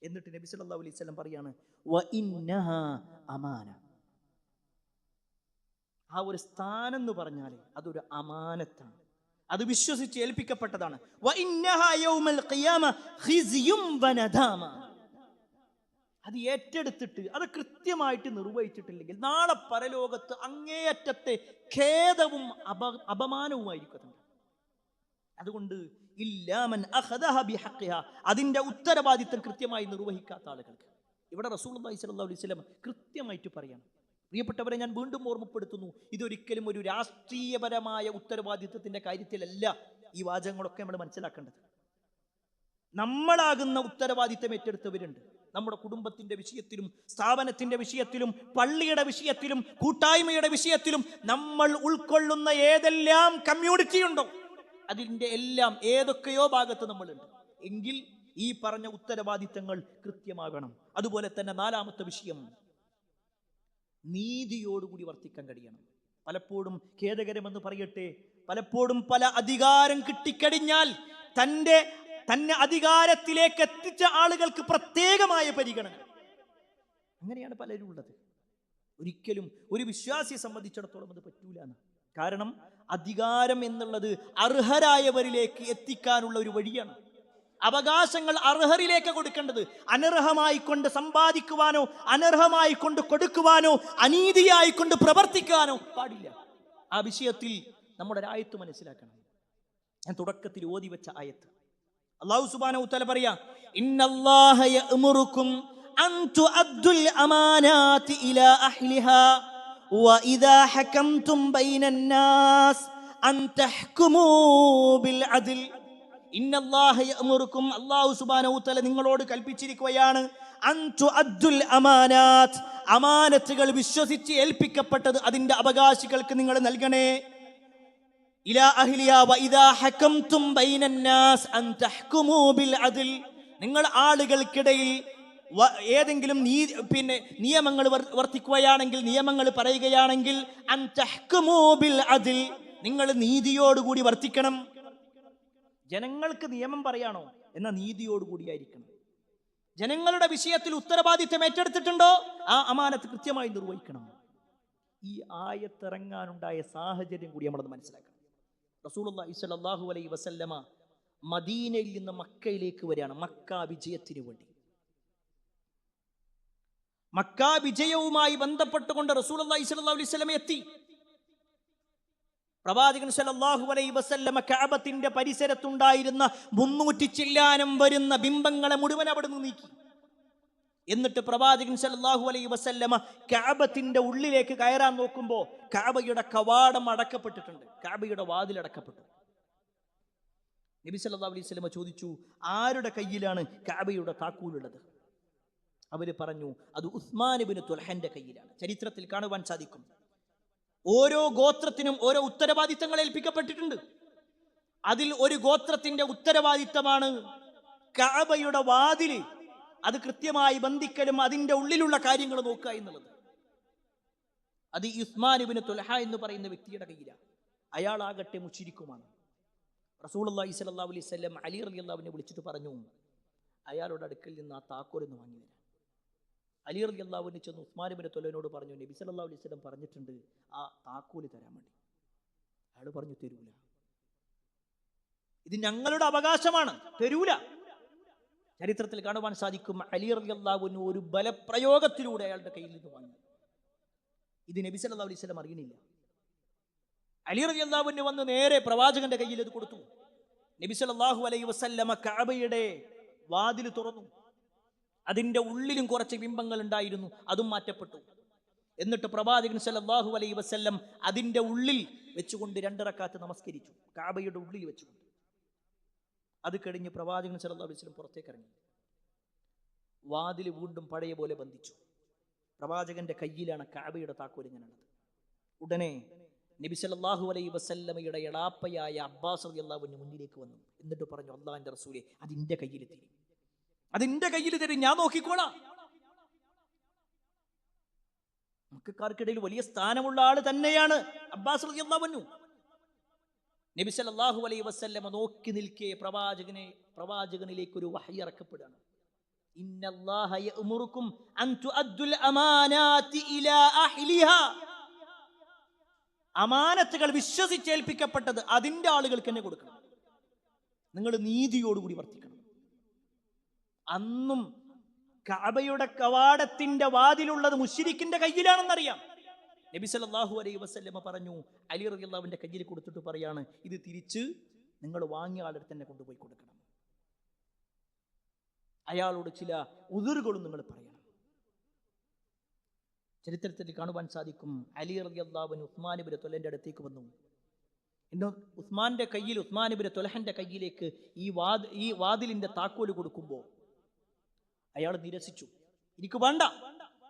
എന്നിട്ട് നബി സല്ലല്ലാഹു അലൈഹി വസല്ലം പറയാണ് വഇന്നഹാ അമാന. ആ ഒരു സ്ഥാനം എന്ന് പറഞ്ഞാൽ അതൊരു അമാനത്താണ്, അത് വിശ്വസിച്ച് ഏൽപ്പിക്കപ്പെട്ടതാണ്. വഇന്നഹാ യൗമൽ ഖിയാമ ഖിസ്യും വനദാമ. അത് ഏറ്റെടുത്തിട്ട് അത് കൃത്യമായിട്ട് നിർവഹിച്ചിട്ടില്ലെങ്കിൽ നാളെ പരലോകത്ത് അങ്ങേയറ്റത്തെ ഖേദവും അപമാനവുമായിരിക്കും. അതുകൊണ്ട് ഇല്ലാമൻ അഖദഹ ബിഹഖിഹ, അതിന്റെ ഉത്തരവാദിത്തം കൃത്യമായി നിർവഹിക്കാത്ത ആളുകൾക്ക്. ഇവിടെ റസൂലുള്ളാഹി സ്വല്ലല്ലാഹു അലൈഹി വസല്ലം കൃത്യമായിട്ട് പറയാണ്. പ്രിയപ്പെട്ടവരെ, ഞാൻ വീണ്ടും ഓർമ്മപ്പെടുത്തുന്നു, ഇതൊരിക്കലും ഒരു രാഷ്ട്രീയപരമായ ഉത്തരവാദിത്വത്തിന്റെ കാര്യത്തിലല്ല ഈ വാചകങ്ങളൊക്കെ നമ്മൾ മനസ്സിലാക്കേണ്ടത്. നമ്മളാകുന്ന ഉത്തരവാദിത്തം ഏറ്റെടുത്തവരുണ്ട്. നമ്മുടെ കുടുംബത്തിന്റെ വിഷയത്തിലും സ്ഥാപനത്തിന്റെ വിഷയത്തിലും പള്ളിയുടെ വിഷയത്തിലും കൂട്ടായ്മയുടെ വിഷയത്തിലും നമ്മൾ ഉൾക്കൊള്ളുന്ന ഏതെല്ലാം കമ്മ്യൂണിറ്റി ഉണ്ടോ അതിൻ്റെ എല്ലാം ഏതൊക്കെയോ ഭാഗത്ത് നമ്മളുണ്ട് എങ്കിൽ ഈ പറഞ്ഞ ഉത്തരവാദിത്തങ്ങൾ കൃത്യമാകണം. അതുപോലെ തന്നെ നാലാമത്തെ വിഷയം, നീതിയോടുകൂടി വർത്തിക്കാൻ കഴിയണം. പലപ്പോഴും ഖേദകരമെന്ന് പറയട്ടെ, പലപ്പോഴും പല അധികാരം കിട്ടിക്കഴിഞ്ഞാൽ തന്നെ അധികാരത്തിലേക്ക് എത്തിച്ച ആളുകൾക്ക് പ്രത്യേകമായ പരിഗണന, അങ്ങനെയാണ് പലരും ഉള്ളത്. ഒരിക്കലും ഒരു വിശ്വാസിയെ സംബന്ധിച്ചിടത്തോളം അത് പറ്റൂല എന്ന്. കാരണം അധികാരം എന്നുള്ളത് അർഹരായവരിലേക്ക് എത്തിക്കാനുള്ള ഒരു വഴിയാണ്. അവകാശങ്ങൾ അർഹരിലേക്ക് കൊടുക്കേണ്ടത്. അനർഹമായി കൊണ്ട് സമ്പാദിക്കുവാനോ അനർഹമായി കൊണ്ട് കൊടുക്കുവാനോ അനീതിയായി കൊണ്ട് പ്രവർത്തിക്കാനോ പാടില്ല. ആ വിഷയത്തിൽ നമ്മുടെ ആയത്ത് മനസ്സിലാക്കണം. ഞാൻ തുടക്കത്തിൽ ഓതി വെച്ച ആയത്ത് അല്ലാഹു സുബ്ഹാനഹു വതആല പറയാ, ഇന്നല്ലാഹ യഅ്മുറുക്കും അൻ തുഅദ്ദുൽ അമാനാതി ഇലാ അഹ്ലിഹാ വഇദാ ഹകംതും ബൈനൻ നാസ് അൻ തഹ്കുമൂ ബിൽ അദ്ൽ. ഇന്നല്ലാഹ യഅ്മുറുക്കും, അല്ലാഹു സുബ്ഹാനഹു വതആല നിങ്ങളോട് കൽപ്പിച്ചിരിക്കുകയാണ്, അൻ തുഅദ്ദുൽ അമാനാത്, അമാനത്തുകൾ വിശ്വസിച്ച് ഏൽപ്പിക്കപ്പെട്ടത് അതിന്റെ അവകാശികൾക്ക് നിങ്ങൾ നൽകണേ. ഇലാ അഹ്ലിഹാ വഇദാ ഹകംതും ബൈനൻ നാസ് അൻ തഹ്കുമൂ ബിൽ അദ്ൽ, നിങ്ങൾ ആളുകൾക്കിടയിൽ ഏതെങ്കിലും നിയമങ്ങൾ വർത്തിക്കുകയാണെങ്കിൽ, നിയമങ്ങൾ പറയുകയാണെങ്കിൽ, അൻ തഹ്കുമൂ ബിൽ അദ്ൽ, നിങ്ങൾ നീതിയോടുകൂടി വർത്തിക്കണം. ജനങ്ങൾക്ക് നിയമം പറയാണോ എന്നാൽ നീതിയോടുകൂടിയായിരിക്കണം. ജനങ്ങളുടെ വിഷയത്തിൽ ഉത്തരവാദിത്വം ഏറ്റെടുത്തിട്ടുണ്ടോ ആ അമാനത്ത് കൃത്യമായി നിർവഹിക്കണം. ഈ ആയത്തിറങ്ങാനുണ്ടായ സാഹചര്യം കൂടി നമ്മളത് മനസ്സിലാക്കണം. റസൂലുള്ളാഹി സ്വല്ലല്ലാഹു അലൈഹി വസല്ലമ മദീനയിൽ നിന്ന് മക്കയിലേക്ക് വരികയാണ് മക്ക വിജയത്തിന് വേണ്ടി. മക്ക വിജയവുമായി ബന്ധപ്പെട്ടുകൊണ്ട് റസൂലുള്ളാഹി സ്വല്ലല്ലാഹു അലൈഹി വസല്ലമ എത്തി. പ്രവാചകൻ സല്ലല്ലാഹു അലൈഹി വസല്ലമ കഅബത്തിന്റെ പരിസരത്തുണ്ടായിരുന്ന 300 ചില്ലാനം വരുന്ന ബിംബങ്ങളെ മുഴുവൻ അവിടെ നിന്ന് നീക്കി. എന്നിട്ട് പ്രവാചകൻ സല്ലല്ലാഹു അലൈഹി വസല്ലമ കഅബത്തിന്റെ ഉള്ളിലേക്ക് കയറാൻ നോക്കുമ്പോൾ കഅബയുടെ കവാടം അടക്കപ്പെട്ടിട്ടുണ്ട്, കഅബയുടെ വാതിൽ അടക്കപ്പെട്ടു. നബി സല്ലല്ലാഹു അലൈഹി വസല്ലമ ചോദിച്ചു, ആരുടെ കയ്യിലാണ് കഅബയുടെ താക്കോലുള്ളത്? അവര് പറഞ്ഞു, അത് ഉസ്മാൻ ഇബ്നു തുൽഹന്റെ കയ്യിലാണ്. ചരിത്രത്തിൽ കാണുവാൻ സാധിക്കും, ഓരോ ഗോത്രത്തിനും ഓരോ ഉത്തരവാദിത്തങ്ങൾ ഏൽപ്പിക്കപ്പെട്ടിട്ടുണ്ട്. അതിൽ ഒരു ഗോത്രത്തിന്റെ ഉത്തരവാദിത്തമാണ് കഅബയുടെ വാതിൽ അത് കൃത്യമായി ബന്ധിക്കലും അതിന്റെ ഉള്ളിലുള്ള കാര്യങ്ങൾ നോക്കുക എന്നുള്ളത്. അത് ഉസ്മാൻ ഇബ്നു തുൽഹ എന്ന് പറയുന്ന വ്യക്തിയുടെ കയ്യിലാണ്. അയാളാകട്ടെ മുശ്രിക്കുമാണ്. റസൂലുള്ളാഹി സ്വല്ലല്ലാഹു അലൈഹി വസല്ലം അലി റളിയല്ലാഹു അൻഹു വിളിച്ചിട്ട് പറഞ്ഞു, അയാളുടെ അടുക്കൽ നിന്ന് ആ താക്കോലൊന്ന് വാങ്ങി വരാൻ. അലി റളിയല്ലാഹു അൻഹു ചെന്ന് ഉസ്മാൻ ഇബ്നു തുൽഹയോട് പറഞ്ഞു, നബി സല്ലല്ലാഹു അലൈഹി വസല്ലം പറഞ്ഞിട്ടുണ്ട് ആ താക്കോല് തരാൻ വേണ്ടി. അയാൾ പറഞ്ഞു, തരൂല, ഇത് ഞങ്ങളുടെ അവകാശമാണ്, തരൂല. ചരിത്രത്തിൽ കാണുവാൻ സാധിക്കും, അലി റളിയല്ലാഹു അൻഹു ഒരു ബലപ്രയോഗത്തിലൂടെ അയാളുടെ കയ്യിൽ നിന്ന് വാങ്ങി. ഇത് നബി സല്ലല്ലാഹു അലൈഹി വസല്ലം അറിയുന്നില്ല. അലി റളിയല്ലാഹു അൻഹു വന്ന് നേരെ പ്രവാചകന്റെ കയ്യിൽ ഇത് കൊടുത്തു. നബി സല്ലല്ലാഹു അലൈഹി വസല്ലമ കഅബയുടെ വാതിൽ തുറന്നു. അതിന്റെ ഉള്ളിലും കുറച്ച് ബിംബങ്ങൾ ഉണ്ടായിരുന്നു, അതും മാറ്റപ്പെട്ടു. എന്നിട്ട് പ്രവാചകൻ സല്ലല്ലാഹു അലൈഹി വസല്ലം അതിന്റെ ഉള്ളിൽ വെച്ചുകൊണ്ട് 2 റക്അത്ത് നമസ്കരിച്ചു, കഅബയുടെ ഉള്ളിൽ വെച്ചുകൊണ്ട്. അത് കഴിഞ്ഞ് പ്രവാചകൻ സല്ലല്ലാഹു അലൈഹി വസല്ലം പുറത്തേക്ക് ഇറങ്ങി. വാതിൽ വീണ്ടും പഴയ പോലെ ബന്ധിച്ചു. പ്രവാചകന്റെ കയ്യിലാണ് കഅബയുടെ താക്കോൽ ഇങ്ങനെയുള്ളത്. ഉടനെ നബി സല്ലല്ലാഹു അലൈഹി വസല്ലമയുടെ എളാപ്പയായ അബ്ബാസ് റളിയല്ലാഹു അൻഹു മുന്നിലേക്ക് വന്നു. എന്നിട്ട് പറഞ്ഞു, അല്ലാഹുവിന്റെ റസൂലേ, അതിന്റെ കയ്യിൽ തരും, അതിന്റെ കയ്യിൽ തരും, ഞാൻ നോക്കിക്കോളാം. മക്കക്കാർക്കിടയിൽ വലിയ സ്ഥാനമുള്ള ആള് തന്നെയാണ് അബ്ബാസ് റളിയല്ലാഹു അൻഹു. നബി സല്ലല്ലാഹു അലൈഹി വസല്ലമ നോക്കി നിൽക്കെ പ്രവാചകനിലേക്ക് ഒരു വഹി ഇറക്കപ്പെടുകയാണ്. ഇന്നല്ലാഹ യഅ്മുറുക്കും അൻ തുഅദ്ദുൽ അമാനാതി ഇലാ അഹ്ലിഹാ. അമാനത്തുകൾ വിശ്വസിച്ചേൽപ്പിക്കപ്പെട്ടത് അതിന്റെ ആളുകൾക്ക് തന്നെ കൊടുക്കണം. നിങ്ങൾ നീതിയോടുകൂടി വർത്തിക്കണം. അന്നും കഅബയുടെ കവാടത്തിന്റെ വാതിലുള്ളത് മുശ്രിക്കിന്റെ കയ്യിലാണെന്നറിയാം. നബി സല്ലല്ലാഹു അലൈഹി വസല്ലമ പറഞ്ഞു, അലി റളിയല്ലാഹുവിന്റെ കയ്യിൽ കൊടുത്തിട്ട് പറയാണ്, ഇത് തിരിച്ച് നിങ്ങൾ വാങ്ങിയ ആളുടെ തന്നെ കൊണ്ടുപോയി കൊടുക്കണം. അയാളോട് ചില ഉദുറുകളും നിങ്ങൾ പറയണം. ചരിത്രത്തിൽ കാണുവാൻ സാധിക്കും, അലി റളിയല്ലാഹു അൻഹു ഉസ്മാൻ ഇബ്നു ത്വലഹന്റെ അടുത്തേക്ക് വന്നു. ഉസ്മാൻ ഇബ്നു ത്വലഹന്റെ കയ്യിലേക്ക് ഈ വാതിലിന്റെ താക്കോല് കൊടുക്കുമ്പോൾ അയാൾ നിരസിച്ചു. എനിക്ക് വേണ്ട.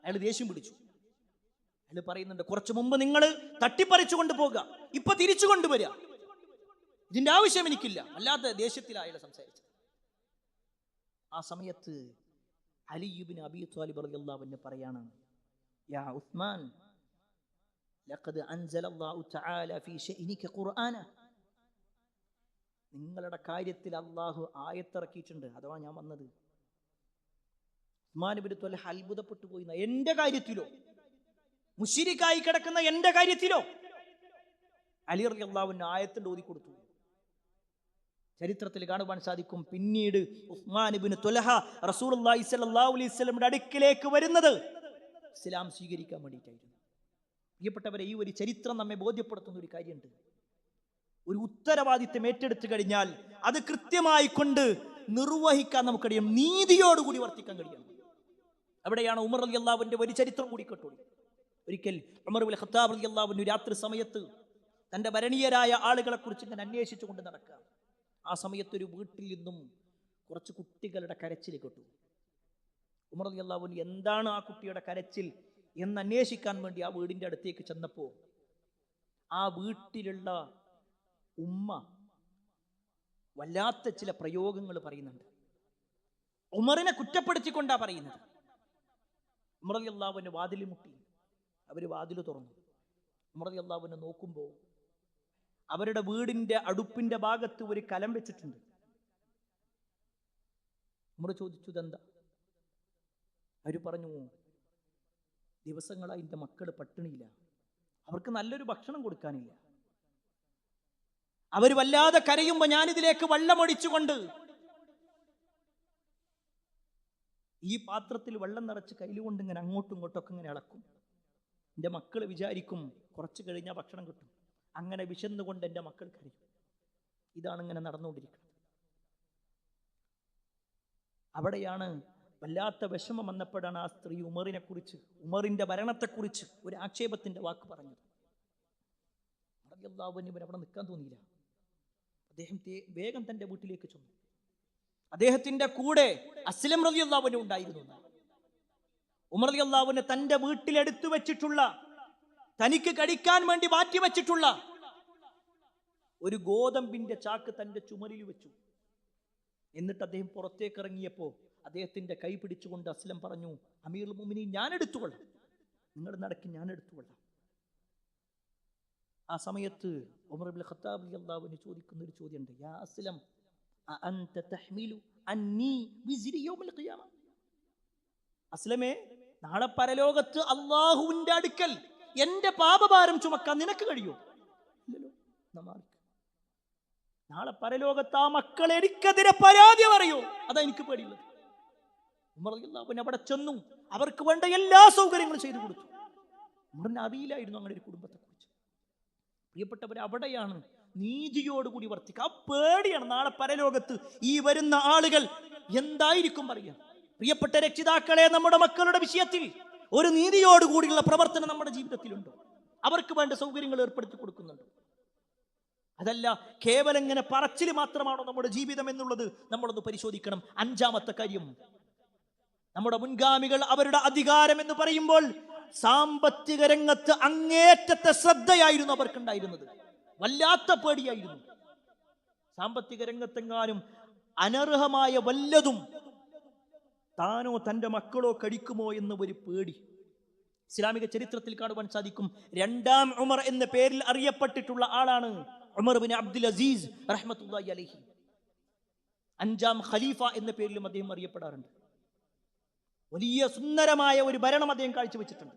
അയാൾ ദേഷ്യം പിടിച്ചു. അയാൾ പറയുന്നുണ്ട്, കുറച്ചു മുമ്പ് നിങ്ങൾ തട്ടിപ്പറിച്ചു കൊണ്ടുപോകുക, ഇപ്പൊ തിരിച്ചു കൊണ്ടുവരിക, ഇതിന്റെ ആവശ്യം എനിക്കില്ല. അല്ലാത്ത ദേഷ്യത്തിലാണ് അയാൾ സംസാരിച്ചത്. ആ സമയത്ത് അലി ഇബ്നു അബീ ത്വാലിബ് റളിയല്ലാഹു അൻഹു പറയാണ്, യാ ഉസ്മാൻ, ലഖദ് അൻസലല്ലാഹു തആല ഫീ ശഅനിക ഖുർആന. നിങ്ങളുടെ കാര്യത്തിൽ അല്ലാഹു ആയത്തിറക്കിയിട്ടുണ്ട്. അഥവാ ഞാൻ വന്നത് ഉസ്മാൻ ഇബ്നു ത്വലഹ അത്ഭുതപ്പെട്ടു പോയി. എന്റെ കാര്യത്തിലോ, മുശ്രിക്കായി കിടക്കുന്ന എന്റെ കാര്യത്തിലോ? അലി റളിയല്ലാഹു അൻഹു ആയത്തിന്റെ ഓതി കൊടുത്തു. ചരിത്രത്തിൽ കാണുവാൻ സാധിക്കും, പിന്നീട് ഉസ്മാൻ ഇബ്നു ത്വലഹ റസൂലുള്ളാഹി സ്വല്ലല്ലാഹു അലൈഹി വസല്ലമയുടെ അടുക്കിലേക്ക് വരുന്നത് ഇസ്ലാം സ്വീകരിക്കാൻ വേണ്ടിയിട്ടായിരുന്നു. പ്രിയപ്പെട്ടവരെ, ഈ ഒരു ചരിത്രം നമ്മെ ബോധ്യപ്പെടുത്തുന്ന ഒരു കാര്യമുണ്ട്. ഒരു ഉത്തരവാദിത്വം ഏറ്റെടുത്തു കഴിഞ്ഞാൽ അത് കൃത്യമായി കൊണ്ട് നിർവഹിക്കാൻ നമുക്ക് കഴിയും. നീതിയോടുകൂടി വർത്തിക്കാൻ കഴിയണം. അവിടെയാണ് ഉമർ റളിയല്ലാഹു അൻഹുവിന്റെ ഒരു ചരിത്രം കൂടി കേട്ടോളൂ. ഒരിക്കൽ ഉമർ ഇബ്നുൽ ഖത്താബ് റളിയല്ലാഹു അൻഹു രാത്രി സമയത്ത് തന്റെ ഭരണീയരായ ആളുകളെ കുറിച്ച് ഇങ്ങനെ അന്വേഷിച്ചു കൊണ്ട് നടക്കുക. ആ സമയത്ത് ഒരു വീട്ടിൽ നിന്നും കുറച്ച് കുട്ടികളുടെ കരച്ചിൽ കേട്ടു. ഉമർ റളിയല്ലാഹു അൻഹു എന്താണ് ആ കുട്ടിയുടെ കരച്ചിൽ എന്ന് അന്വേഷിക്കാൻ വേണ്ടി ആ വീടിന്റെ അടുത്തേക്ക് ചെന്നപ്പോൾ ആ വീട്ടിലുള്ള ഉമ്മ വല്ലാത്ത ചില പ്രയോഗങ്ങൾ പറയുന്നുണ്ട്. ഉമറിനെ കുറ്റപ്പെടുത്തിക്കൊണ്ടാ പറയുന്നത്. ഉമർ റളിയല്ലാഹു അൻഹു വാതിൽ മുട്ടി. അവർ വാതിൽ തുറന്നു. ഉമർ റളിയല്ലാഹു അൻഹു നോക്കുമ്പോൾ അവരുടെ വീടിന്റെ അടുപ്പിന്റെ ഭാഗത്ത് ഒരു കലം വെച്ചിട്ടുണ്ട്. ഉമർ ചോദിച്ചു, ഇതെന്താ? അവർ പറഞ്ഞു, ദിവസങ്ങളായി എൻ്റെ മക്കൾ പട്ടിണിയില്ല, അവർക്ക് നല്ലൊരു ഭക്ഷണം കൊടുക്കാനില്ല, അവർ വല്ലാതെ കരയുമ്പോൾ ഞാനിതിലേക്ക് വെള്ളമൊഴിച്ചുകൊണ്ട് ഈ പാത്രത്തിൽ വെള്ളം നിറച്ച് കയ്യിലുകൊണ്ട് ഇങ്ങനെ അങ്ങോട്ടും ഇങ്ങോട്ടൊക്കെ ഇങ്ങനെ ഇളക്കും. എൻ്റെ മക്കൾ വിചാരിക്കും കുറച്ച് കഴിഞ്ഞാൽ ഭക്ഷണം കിട്ടും. അങ്ങനെ വിശന്നുകൊണ്ട് എൻ്റെ മക്കൾ കരയും. ഇതാണ് ഇങ്ങനെ നടന്നുകൊണ്ടിരിക്കുന്നത്. അവിടെയാണ് വല്ലാത്ത വിഷമം വന്നപ്പോഴാണ് ആ സ്ത്രീ ഉമറിനെ കുറിച്ച്, ഉമറിന്റെ ഭരണത്തെക്കുറിച്ച് ഒരു ആക്ഷേപത്തിന്റെ വാക്ക് പറഞ്ഞത്. റളിയല്ലാഹു അൻഹു അവിടെ നിൽക്കാൻ തോന്നിയില്ല. അദ്ദേഹം വേഗം തന്റെ വീട്ടിലേക്ക് ചെന്നു. അദ്ദേഹത്തിന്റെ കൂടെ അസ്ലം റളിയല്ലാഹു അൻഹു ഉണ്ടായിരുന്നു. ഉമർ റളിയല്ലാഹു അൻഹു തന്റെ വീട്ടിലെടുത്തു വെച്ചിട്ടുള്ള, തനിക്ക് കഴിക്കാൻ വേണ്ടി മാറ്റി വെച്ചിട്ടുള്ള ഒരു ഗോതമ്പിന്റെ ചാക്ക് തന്റെ ചുമലിൽ വെച്ചു. എന്നിട്ട് അദ്ദേഹം പുറത്തേക്ക് ഇറങ്ങിയപ്പോൾ അദ്ദേഹത്തിന്റെ കൈ പിടിച്ചുകൊണ്ട് അസ്ലം പറഞ്ഞു, അമീറുൽ മുഅ്മിനീൻ, ഞാൻ എടുത്തുകൊള്ളാം, നിങ്ങൾ നടക്കി, ഞാൻ എടുത്തുകൊള്ളാം. ആ സമയത്ത് ഉമർ ഇബ്നുൽ ഖത്താബ് റളിയല്ലാഹു അൻഹു ചോദിക്കുന്ന ഒരു ചോദ്യമുണ്ട്, യാ അസ്ലം, അഅൻത തഹ്മിലു അന്നി വിസ്രി യൗമിൽ ഖിയാമ? അസ്ലമേ, നാളെ പരലോകത്ത് അല്ലാഹുവിന്റെ അടുക്കൽ എന്റെ പാപഭാരം ചുമക്കാൻ നിനക്ക് കഴിയോ? ഇല്ലല്ലോ. നാളെ പരലോകത്ത് ആ മക്കൾ എനിക്കെതിരെ പരാതി പറയോ? അതാ എനിക്ക് പേടിയുള്ളത്. ഉമർ റളിയല്ലാഹു അൻഹു അവിടെ ചെന്നു. അവർക്ക് വേണ്ട എല്ലാ സൗകര്യങ്ങളും ചെയ്തു കൊടുത്തു. ഉമറിന് അറിയില്ലായിരുന്നു അങ്ങനെ ഒരു കുടുംബത്തെ കുറിച്ച്. പ്രിയപ്പെട്ടവർ, അവിടെയാണ് നീതിയോടുകൂടി വർത്തിക്കുക. ആ പേടിയാണ്. നാളെ പരലോകത്ത് ഈ വരുന്ന ആളുകൾ എന്തായിരിക്കും പറയുക. പ്രിയപ്പെട്ട രക്ഷിതാക്കളെ, നമ്മുടെ മക്കളുടെ വിഷയത്തിൽ ഒരു നീതിയോടുകൂടിയുള്ള പ്രവർത്തനം നമ്മുടെ ജീവിതത്തിലുണ്ടോ? അവർക്ക് വേണ്ട സൗകര്യങ്ങൾ ഏർപ്പെടുത്തി കൊടുക്കുന്നുണ്ടോ? അതല്ല കേവലം ഇങ്ങനെ പറച്ചിൽ മാത്രമാണോ നമ്മുടെ ജീവിതം എന്നുള്ളത് നമ്മളൊന്ന് പരിശോധിക്കണം. അഞ്ചാമത്തെ കാര്യം, നമ്മുടെ മുൻഗാമികൾ അവരുടെ അധികാരം എന്ന് പറയുമ്പോൾ സാമ്പത്തിക രംഗത്ത് അങ്ങേറ്റത്തെ ശ്രദ്ധയായിരുന്നു അവർക്കുണ്ടായിരുന്നത്. വല്ലാത്ത പേടിയായിരുന്നു. സാമ്പത്തിക രംഗത്തെങ്ങാനും അനർഹമായ വല്ലതും താനോ തൻ്റെ മക്കളോ കഴിക്കുമോ എന്ന ഒരു പേടി. ഇസ്ലാമിക ചരിത്രത്തിൽ കാണുവാൻ സാധിക്കും. രണ്ടാം ഉമർ എന്ന പേരിൽ അറിയപ്പെട്ടിട്ടുള്ള ആളാണ് ഉമർ ബിൻ അബ്ദുൽ അസീസ് റഹ്മത്തുള്ളാഹി അലൈഹി. അഞ്ചാം ഖലീഫ എന്ന പേരിലും അദ്ദേഹം അറിയപ്പെടാറുണ്ട്. വലിയ സുന്ദരമായ ഒരു ഭരണം അദ്ദേഹം കാഴ്ചവെച്ചിട്ടുണ്ട്.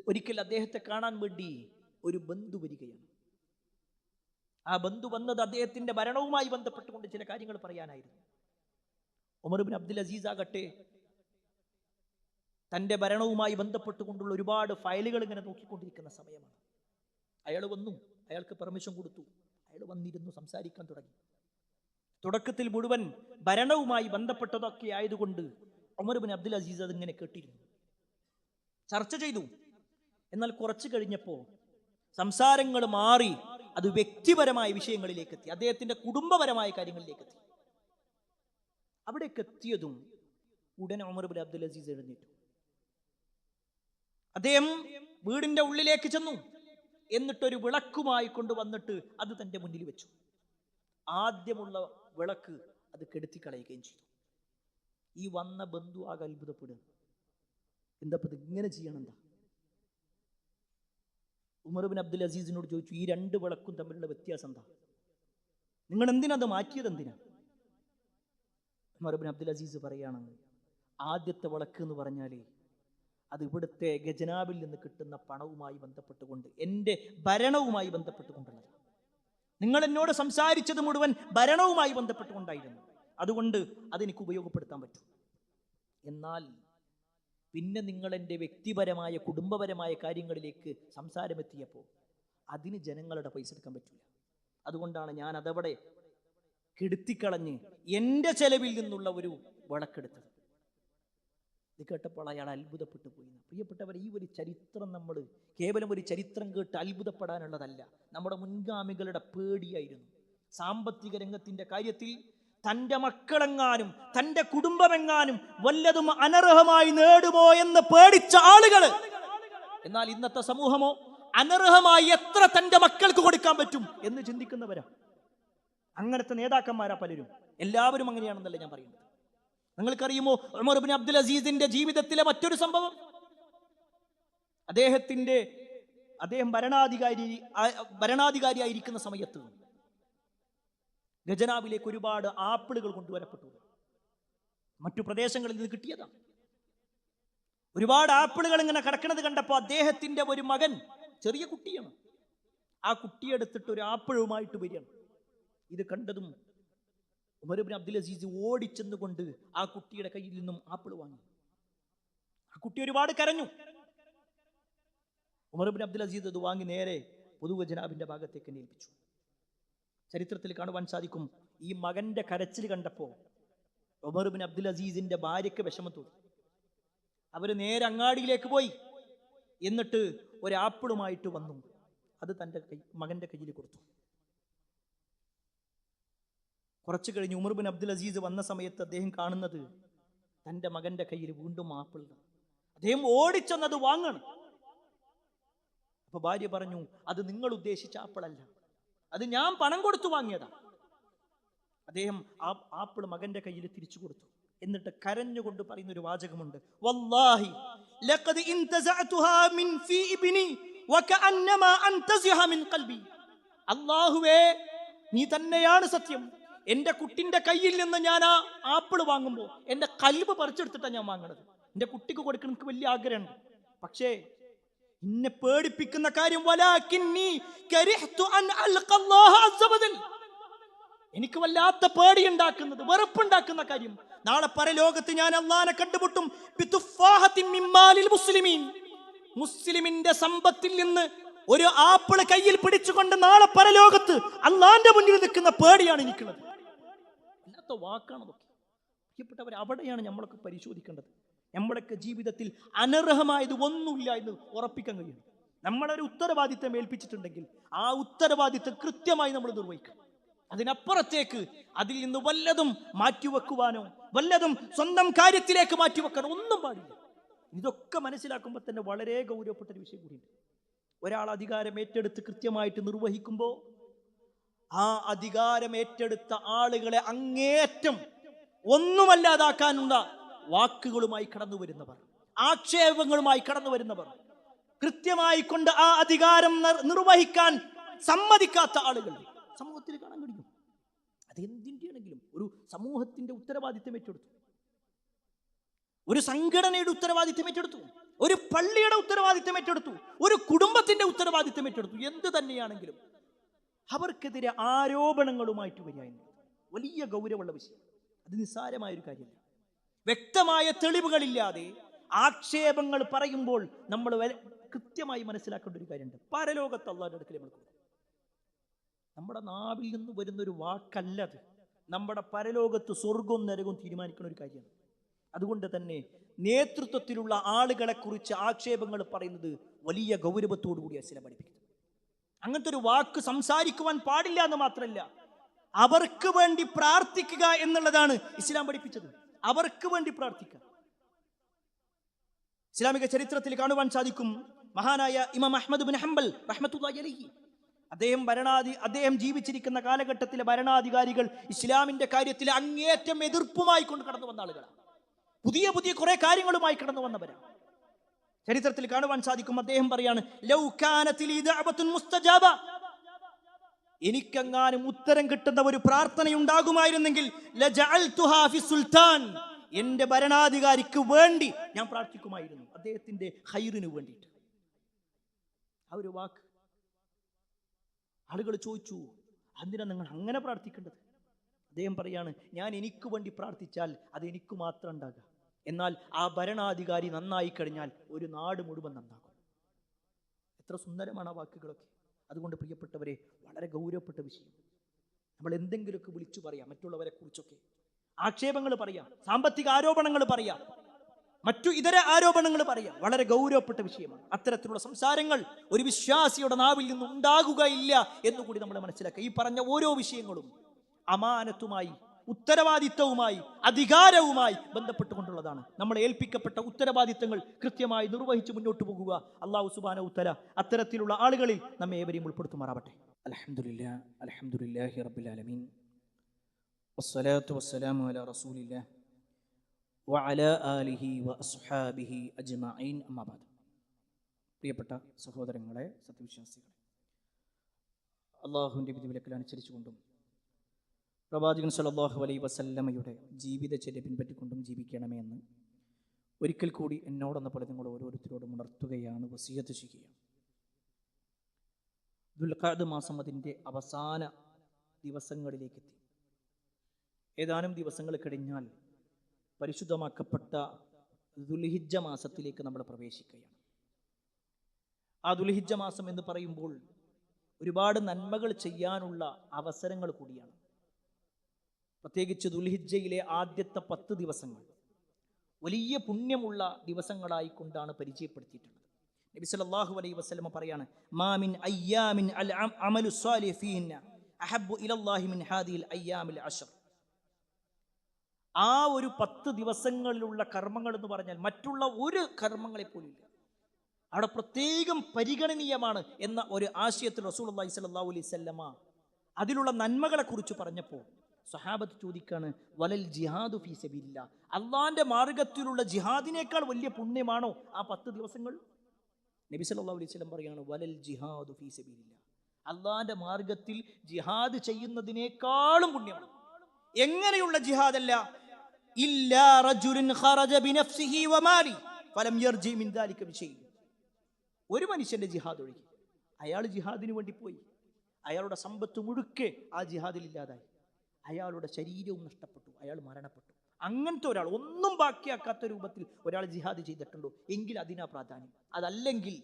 ഒരിക്കൽ അദ്ദേഹത്തെ കാണാൻ വേണ്ടി ഒരു ബന്ധു വരികയാണ്. ആ ബന്ധു വന്നത് അദ്ദേഹത്തിന്റെ ഭരണവുമായി ബന്ധപ്പെട്ടുകൊണ്ട് ചില കാര്യങ്ങൾ പറയാനായിരുന്നു. ഉമർ ബിൻ അബ്ദുൽ അസീസ് ആകട്ടെ തന്റെ ഭരണവുമായി ബന്ധപ്പെട്ടുകൊണ്ടുള്ള ഒരുപാട് ഫയലുകൾ ഇങ്ങനെ നോക്കിക്കൊണ്ടിരിക്കുന്ന സമയമാണ്. അയാൾ വന്നു, അയാൾക്ക് പെർമിഷൻ കൊടുത്തു. അയാൾ വന്നിരുന്നു, സംസാരിക്കാൻ തുടങ്ങി. തുടക്കത്തിൽ മുഴുവൻ ഭരണവുമായി ബന്ധപ്പെട്ടതൊക്കെ ആയതുകൊണ്ട് ഉമർ ബിൻ അബ്ദുൽ അസീസ് അതിങ്ങനെ കേട്ടിരുന്നു, ചർച്ച ചെയ്തു. എന്നാൽ കുറച്ചു കഴിഞ്ഞപ്പോൾ സംസാരങ്ങൾ മാറി അത് വ്യക്തിപരമായ വിഷയങ്ങളിലേക്ക് എത്തി, അദ്ദേഹത്തിന്റെ കുടുംബപരമായ കാര്യങ്ങളിലേക്ക് എത്തി. അവിടേക്ക് എത്തിയതും ഉടനെ ഉമർ ബിൻ അബ്ദുൽ അസീസ് എഴുന്നേറ്റു. അദ്ദേഹം വീടിന്റെ ഉള്ളിലേക്ക് ചെന്നു. എന്നിട്ടൊരു വിളക്കുമായി കൊണ്ടുവന്നിട്ട് അത് തന്റെ മുന്നിൽ വെച്ചു. ആദ്യമുള്ള വിളക്ക് അത് കെടുത്തിക്കളയുകയും ചെയ്തു. ഈ വന്ന ബന്ധു ആകെ അത്ഭുതപ്പെടുക. എന്താ ഇത് ഇങ്ങനെ ചെയ്യണം? എന്താ? ഉമർ ബിൻ അബ്ദുൽ അസീസിനോട് ചോദിച്ചു, ഈ രണ്ട് വിളക്കും തമ്മിലുള്ള വ്യത്യാസം എന്താ? നിങ്ങൾ എന്തിനത് മാറ്റിയത്? എന്തിനാ? ഉമർ ബിൻ അബ്ദുൽ അസീസ് പറയാണ്, ആദ്യത്തെ വിളക്ക് എന്ന് പറഞ്ഞാൽ അത് ഇവിടുത്തെ ഖജനാവിൽ നിന്ന് കിട്ടുന്ന പണവുമായി ബന്ധപ്പെട്ടുകൊണ്ട്, എൻ്റെ ഭരണവുമായി ബന്ധപ്പെട്ടുകൊണ്ടുള്ളത്. നിങ്ങൾ എന്നോട് സംസാരിച്ചത് മുഴുവൻ ഭരണവുമായി ബന്ധപ്പെട്ടുകൊണ്ടായിരുന്നു. അതുകൊണ്ട് അതെനിക്ക് ഉപയോഗപ്പെടുത്താൻ പറ്റും. എന്നാൽ പിന്നെ നിങ്ങൾ എൻ്റെ വ്യക്തിപരമായ കുടുംബപരമായ കാര്യങ്ങളിലേക്ക് സംസാരമെത്തിയപ്പോൾ അതിന് ജനങ്ങളുടെ പൈസ എടുക്കാൻ പറ്റില്ല. അതുകൊണ്ടാണ് ഞാൻ അതവിടെ കെടുത്തിക്കളഞ്ഞ് എൻ്റെ ചെലവിൽ നിന്നുള്ള ഒരു വിളക്കെടുത്തത്. ഇത് കേട്ടപ്പോൾ അയാൾ അത്ഭുതപ്പെട്ടു പോയി. പ്രിയപ്പെട്ടവർ, ഈ ഒരു ചരിത്രം നമ്മൾ കേവലം ഒരു ചരിത്രം കേട്ട് അത്ഭുതപ്പെടാനുള്ളതല്ല. നമ്മുടെ മുൻഗാമികളുടെ പേടിയായിരുന്നു. സാമ്പത്തിക രംഗത്തിന്റെ കാര്യത്തിൽ തൻ്റെ മക്കളെങ്ങാനും തൻ്റെ കുടുംബമെങ്ങാനും വല്ലതും അനർഹമായി നേടുമോ എന്ന് പേടിച്ച ആളുകൾ. എന്നാൽ ഇന്നത്തെ സമൂഹമോ അനർഹമായി എത്ര തൻ്റെ മക്കൾക്ക് കൊടുക്കാൻ പറ്റും എന്ന് ചിന്തിക്കുന്നവരാ. അങ്ങനത്തെ നേതാക്കന്മാരാ പലരും. എല്ലാവരും അങ്ങനെയാണെന്നല്ല ഞാൻ പറയുന്നത്. നിങ്ങൾക്കറിയുമോ ഉമർ ബിൻ അബ്ദുൽ അസീസിന്റെ ജീവിതത്തിലെ മറ്റൊരു സംഭവം? അദ്ദേഹം ഭരണാധികാരിയായിരിക്കുന്ന സമയത്ത് ഖജനാവിലേക്ക് ഒരുപാട് ആപ്പിളുകൾ കൊണ്ടുവരപ്പെട്ടു. മറ്റു പ്രദേശങ്ങളിൽ നിന്ന് കിട്ടിയതാണ്. ഒരുപാട് ആപ്പിളുകൾ ഇങ്ങനെ കിടക്കുന്നത് കണ്ടപ്പോൾ അദ്ദേഹത്തിന്റെ ഒരു മകൻ, ചെറിയ കുട്ടിയാണ്, ആ കുട്ടിയെടുത്തിട്ട് ഒരു ആപ്പിളുമായിട്ട് വരികയാണ്. ഇത് കണ്ടതും ഉമർ ബിൻ അബ്ദുൽ അസീസ് ഓടിച്ചെന്നുകൊണ്ട് ആ കുട്ടിയുടെ കയ്യിൽ നിന്നും ആപ്പിൾ വാങ്ങി. ആ കുട്ടി ഒരുപാട് കരഞ്ഞു. ഉമർ ബിൻ അബ്ദുൽ അസീസ് അത് വാങ്ങി നേരെ പൊതുഖജനാവിന്റെ ഭാഗത്തേക്ക് ഏൽപ്പിച്ചു. ചരിത്രത്തിൽ കാണുവാൻ സാധിക്കും, ഈ മകന്റെ കരച്ചിൽ കണ്ടപ്പോൾ ഉമർ ബിൻ അബ്ദുൽ അസീസിന്റെ ഭാര്യയ്ക്ക് വിഷമം തോന്നി. അവര് നേരെ അങ്ങാടിയിലേക്ക് പോയി. എന്നിട്ട് ഒരു ആപ്പിളുമായിട്ട് വന്നു. അത് തൻ്റെ മകന്റെ കയ്യിൽ കൊടുത്തു. കുറച്ചു കഴിഞ്ഞ് ഉമർ ബിൻ അബ്ദുൽ അസീസ് വന്ന സമയത്ത് അദ്ദേഹം കാണുന്നത് തൻ്റെ മകന്റെ കയ്യിൽ വീണ്ടും ആപ്പിൾ. അദ്ദേഹം ഓടിച്ചെന്നത് വാങ്ങണം. അപ്പൊ ഭാര്യ പറഞ്ഞു, അത് നിങ്ങൾ ഉദ്ദേശിച്ച ആപ്പിളല്ല, അത് ഞാൻ പണം കൊടുത്തു വാങ്ങിയതാ. അദ്ദേഹം ആ ആപ്പിൾ മകന്റെ കയ്യിൽ തിരിച്ചു കൊടുത്തു. എന്നിട്ട് കരഞ്ഞുകൊണ്ട് പറയുന്ന ഒരു വാചകമുണ്ട്, വല്ലാഹി ലഖദ് ഇൻതസഅതുഹാ മിൻ ഫീ ഇബ്നി വകഅന്നമാ അൻതസിഹ മിൻ ഖൽബി. അല്ലാഹുവേ, നീ തന്നെയാണ് സത്യം. എൻ്റെ കുട്ടിന്റെ കയ്യിൽ നിന്ന് ഞാൻ ആ ആപ്പിൾ വാങ്ങുമ്പോൾ എൻ്റെ കൽബ് പറിച്ചെടുത്തിട്ടാണ് ഞാൻ വാങ്ങണത്. എൻ്റെ കുട്ടിക്ക് കൊടുക്കണം എനിക്ക് വലിയ ആഗ്രഹമുണ്ട്. പക്ഷേ എന്നെ പേടിപ്പിക്കുന്ന കാര്യം, എനിക്ക് വല്ലാത്ത പേടിയുണ്ടാക്കുന്നത്, വെറുപ്പുണ്ടാക്കുന്ന കാര്യം, നാളെ പരലോകത്ത് ഞാൻ അള്ളാനെ കണ്ടുമുട്ടും. മുസ്ലിമിന്റെ സമ്പത്തിൽ നിന്ന് ഒരു ആപ്പിൾ കയ്യിൽ പിടിച്ചുകൊണ്ട് നാളെ പരലോകത്ത് അള്ളാന്റെ മുന്നിൽ നിൽക്കുന്ന പേടിയാണ് എനിക്കുള്ളത്. അല്ലാത്ത വാക്കാണ് അതൊക്കെ. പ്രിയപ്പെട്ടവർ, അവിടെയാണ് നമ്മളൊക്കെ പരിശോധിക്കേണ്ടത്. നമ്മുടെയൊക്കെ ജീവിതത്തിൽ അനർഹമായത് ഒന്നുമില്ല എന്ന് ഉറപ്പിക്കാൻ കഴിയും. നമ്മളൊരു ഉത്തരവാദിത്തം ഏൽപ്പിച്ചിട്ടുണ്ടെങ്കിൽ ആ ഉത്തരവാദിത്തം കൃത്യമായി നമ്മൾ നിർവഹിക്കണം. അതിനപ്പുറത്തേക്ക് അതിൽ നിന്ന് വല്ലതും മാറ്റിവെക്കുവാനോ വല്ലതും സ്വന്തം കാര്യത്തിലേക്ക് മാറ്റിവെക്കാനോ ഒന്നും പാടില്ല. ഇതൊക്കെ മനസ്സിലാക്കുമ്പോൾ തന്നെ വളരെ ഗൗരവപ്പെട്ട ഒരു വിഷയം കൂടിയുണ്ട്. ഒരാൾ അധികാരം ഏറ്റെടുത്ത് കൃത്യമായിട്ട് നിർവഹിക്കുമ്പോൾ ആ അധികാരം ഏറ്റെടുത്ത ആളുകളെ അങ്ങേയറ്റം ഒന്നുമല്ലാതാക്കാനുള്ള വാക്കുകളുമായി കടന്നു വരുന്നവർ, ആക്ഷേപങ്ങളുമായി കടന്നു വരുന്നവർ, കൃത്യമായി കൊണ്ട് ആ അധികാരം നിർവഹിക്കാൻ സമ്മതിക്കാത്ത ആളുകൾ സമൂഹത്തിൽ കാണാൻ കഴിയും. അത് എന്തിൻ്റെയാണെങ്കിലും ഒരു സമൂഹത്തിന്റെ ഉത്തരവാദിത്തം ഏറ്റെടുത്തു, ഒരു സംഘടനയുടെ ഉത്തരവാദിത്തം ഏറ്റെടുത്തു, ഒരു പള്ളിയുടെ ഉത്തരവാദിത്തം ഏറ്റെടുത്തു, ഒരു കുടുംബത്തിന്റെ ഉത്തരവാദിത്തം ഏറ്റെടുത്തു. എന്ത് തന്നെയാണെങ്കിലും അവർക്കെതിരെ ആരോപണങ്ങളുമായിട്ട് വരിക എന്നത് വലിയ ഗൗരവമുള്ള വിഷയം. അത് നിസ്സാരമായൊരു കാര്യമല്ല. വ്യക്തമായ തെളിവുകളില്ലാതെ ആക്ഷേപങ്ങൾ പറയുമ്പോൾ നമ്മൾ കൃത്യമായി മനസ്സിലാക്കേണ്ട ഒരു കാര്യമുണ്ട്. പരലോകത്ത് അല്ലാഹുവിന്റെ അടുക്കൽ നമ്മൾ നമ്മുടെ നാവിൽ നിന്ന് വരുന്നൊരു വാക്കല്ലത്, നമ്മുടെ പരലോകത്ത് സ്വർഗവും നരകവും തീരുമാനിക്കുന്ന ഒരു കാര്യമാണ്. അതുകൊണ്ട് തന്നെ നേതൃത്വത്തിലുള്ള ആളുകളെ കുറിച്ച് ആക്ഷേപങ്ങൾ പറയുന്നത് വലിയ ഗൗരവത്തോടു കൂടി ഇസ്ലാം പഠിപ്പിക്കുന്നു. അങ്ങനത്തെ ഒരു വാക്ക് സംസാരിക്കുവാൻ പാടില്ല എന്ന് മാത്രമല്ല, അവർക്ക് വേണ്ടി പ്രാർത്ഥിക്കുക എന്നുള്ളതാണ് ഇസ്ലാം പഠിപ്പിച്ചത്. അവർക്ക് വേണ്ടി പ്രാർത്ഥിക്കുക. ഇസ്ലാമിക ചരിത്രത്തിൽ കാണുവാൻ സാധിക്കും, മഹാനായ ഇമാം അഹ്മദ് ബിൻ ഹംബൽ റഹ്മത്തുള്ളാഹി അലൈഹി, അദ്ദേഹം ജീവിച്ചിരിക്കുന്ന കാലഘട്ടത്തിലെ ഭരണാധികാരികൾ ഇസ്ലാമിന്റെ കാര്യത്തിൽ അങ്ങേയറ്റം എതിർപ്പുമായി കൊണ്ട് കടന്നു വന്ന ആളുകളാണ്. പുതിയ പുതിയ കുറെ കാര്യങ്ങളുമായി കടന്നു വന്നവരാണ്. ചരിത്രത്തിൽ കാണുവാൻ സാധിക്കും, അദ്ദേഹം പറയാണ്, ലൗ കാനത് ലീ ദഅവത്തുൻ മുസ്തജാബ, എനിക്കെങ്ങാനും ഉത്തരം കിട്ടുന്ന ഒരു പ്രാർത്ഥനയുണ്ടാകുമായിരുന്നെങ്കിൽ ലജഅൽതുഹാ ഫി സുൽത്താൻ, എന്റെ ഭരണാധികാരിക്ക് വേണ്ടി ഞാൻ പ്രാർത്ഥിക്കുമായിരുന്നു, അദ്ദേഹത്തിന്റെ ഖൈറിന് വേണ്ടിയിട്ട്. ആ ഒരു വാക്ക് ആളുകൾ ചോദിച്ചു, എന്തിനാ നിങ്ങൾ അങ്ങനെ പ്രാർത്ഥിക്കേണ്ടത്? അദ്ദേഹം പറയാണ്, ഞാൻ എനിക്ക് വേണ്ടി പ്രാർത്ഥിച്ചാൽ അത് എനിക്ക് മാത്രം ഉണ്ടാകുക, എന്നാൽ ആ ഭരണാധികാരി നന്നായി കഴിഞ്ഞാൽ ഒരു നാട് മുഴുവൻ നന്നാകും. എത്ര സുന്ദരമാണ് ആ വാക്കുകളൊക്കെ. അതുകൊണ്ട് പ്രിയപ്പെട്ടവരെ, വളരെ ഗൗരവപ്പെട്ട വിഷയം. നമ്മൾ എന്തെങ്കിലുമൊക്കെ വിളിച്ചു പറയാം, മറ്റുള്ളവരെ കുറിച്ചൊക്കെ ആക്ഷേപങ്ങൾ പറയാം, സാമ്പത്തിക ആരോപണങ്ങൾ പറയാം, മറ്റു ഇതര ആരോപണങ്ങൾ പറയാം. വളരെ ഗൗരവപ്പെട്ട വിഷയമാണ്. അത്തരത്തിലുള്ള സംസാരങ്ങൾ ഒരു വിശ്വാസിയുടെ നാവിൽ നിന്ന് ഉണ്ടാകുകയില്ല എന്നുകൂടി നമ്മൾ മനസ്സിലാക്കുക. ഈ പറഞ്ഞ ഓരോ വിഷയങ്ങളും അമാനത്തുമായി, ഉത്തരവാദിത്തവുമായി, അധികാരവുമായി ബന്ധപ്പെട്ടുകൊണ്ടുള്ളതാണ്. നമ്മളെ ഏൽപ്പിക്കപ്പെട്ട ഉത്തരവാദിത്തങ്ങൾ കൃത്യമായി നിർവഹിച്ച് മുന്നോട്ട് പോകുക. അല്ലാഹു സുബ്ഹാനഹു വതആല അത്തരത്തിലുള്ള ആളുകളിൽ നമ്മെ ഏവരെയും ഉൾപ്പെടുത്തുമാറാവട്ടെ. അൽഹംദുലില്ലാഹി, അൽഹംദുലില്ലാഹി റബ്ബിൽ ആലമീൻ, വസ്സലാത്തു വസ്സലാമു അലാ റസൂലില്ലാഹ് വഅലാ ആലിഹി വഅസ്ഹാബിഹി അജ്മഈൻ, അമ്മാ ബഅദ്. പ്രിയപ്പെട്ട സഹോദരങ്ങളെ, സത്യവിശ്വാസികളെ, അല്ലാഹുവിൻ്റെ വിധിവിലക്കുകൾ അനുസരിച്ചുകൊണ്ടും പ്രവാചകൻ സല്ലല്ലാഹു അലൈഹി വസല്ലമയുടെ ജീവിതചര്യ പിൻപറ്റിക്കൊണ്ടും ജീവിക്കണമേ എന്ന് ഒരിക്കൽ കൂടി എന്നോടെന്ന പോലെ നിങ്ങൾ ഓരോരുത്തരോടും ഉണർത്തുകയാണ്, വസിയത്ത് ചെയ്യുകയാണ്. ദുൽഖഅദ് മാസം അതിൻ്റെ അവസാന ദിവസങ്ങളിലേക്കെത്തി. ഏതാനും ദിവസങ്ങൾ കഴിഞ്ഞാൽ പരിശുദ്ധമാക്കപ്പെട്ട ദുൽഹിജ്ജ മാസത്തിലേക്ക് നമ്മൾ പ്രവേശിക്കുകയാണ്. ആ ദുൽഹിജ്ജ മാസം എന്ന് പറയുമ്പോൾ ഒരുപാട് നന്മകൾ ചെയ്യാനുള്ള അവസരങ്ങൾ കൂടിയാണ്. പ്രത്യേകിച്ച് ദുൽഹിജ്ജയിലെ ആദ്യത്തെ 10 ദിവസങ്ങൾ വലിയ പുണ്യമുള്ള ദിവസങ്ങളായി കൊണ്ടാണ് പരിചയപ്പെടുത്തിയിട്ടുള്ളത്. നബി സല്ലല്ലാഹു അലൈഹി വസല്ലം പറയാണ്, മാ മിൻ അയ്യാമിൻ അൽ അമലു സ്വാലിഹ് ഫീഹിന്ന അഹബ്ബു ഇലല്ലാഹി മിൻ ഹാദിഹിൽ അയ്യാമിൽ അശ്ർ. ആ ഒരു 10 ദിവസങ്ങളിലുള്ള കർമ്മങ്ങൾ എന്ന് പറഞ്ഞാൽ മറ്റുള്ള ഒരു കർമ്മങ്ങളെ പോലും ഇല്ല. അവിടെ പ്രത്യേകം പരിഗണനീയമാണ് എന്ന ഒരു ആശയത്തിൽ റസൂലുള്ളാഹി സ്വല്ലല്ലാഹു അലൈഹി വസല്ലമ അതിലുള്ള നന്മകളെ കുറിച്ച് പറഞ്ഞപ്പോൾ സ്വഹാബത്ത് ചോദിക്കാണ്, വലൽ ജിഹാദു ഫീ സബീലില്ലാ, അള്ളാന്റെ മാർഗത്തിലുള്ള ജിഹാദിനേക്കാൾ വലിയ പുണ്യമാണോ ആ 10 ദിവസങ്ങൾ? നബി സല്ലല്ലാഹു അലൈഹി വസല്ലം പറയാണ്, വലൽ ജിഹാദു ഫീ സബീലില്ലാ, അള്ളാന്റെ മാർഗത്തിൽ ജിഹാദ് ചെയ്യുന്നതിനേക്കാളും പുണ്യമാണ്. എങ്ങനെയുള്ള ജിഹാദല്ല? ഇല്ലാ റജുലുൻ ഖറജ ബിനഫ്സിഹി വമാലി ഫലം യർജി മിൻ ദാലിക ബിശൈഇ. ഒരു മനുഷ്യന്റെ ജിഹാദ് ഒഴികെ, അയാൾ ജിഹാദിന് വേണ്ടി പോയി, അയാളുടെ സമ്പത്ത് മുഴുക്കെ ആ ജിഹാദിൽ ഇല്ലാതായി, അയാളുടെ ശരീരവും നഷ്ടപ്പെട്ടു, അയാൾ മരണപ്പെട്ടു. അങ്ങനത്തെ ഒരാൾ, ഒന്നും ബാക്കിയാക്കാത്ത രൂപത്തിൽ ഒരാൾ ജിഹാദ് ചെയ്തിട്ടുണ്ടോ എങ്കിൽ അതിനാ പ്രാധാന്യം. അതല്ലെങ്കിൽ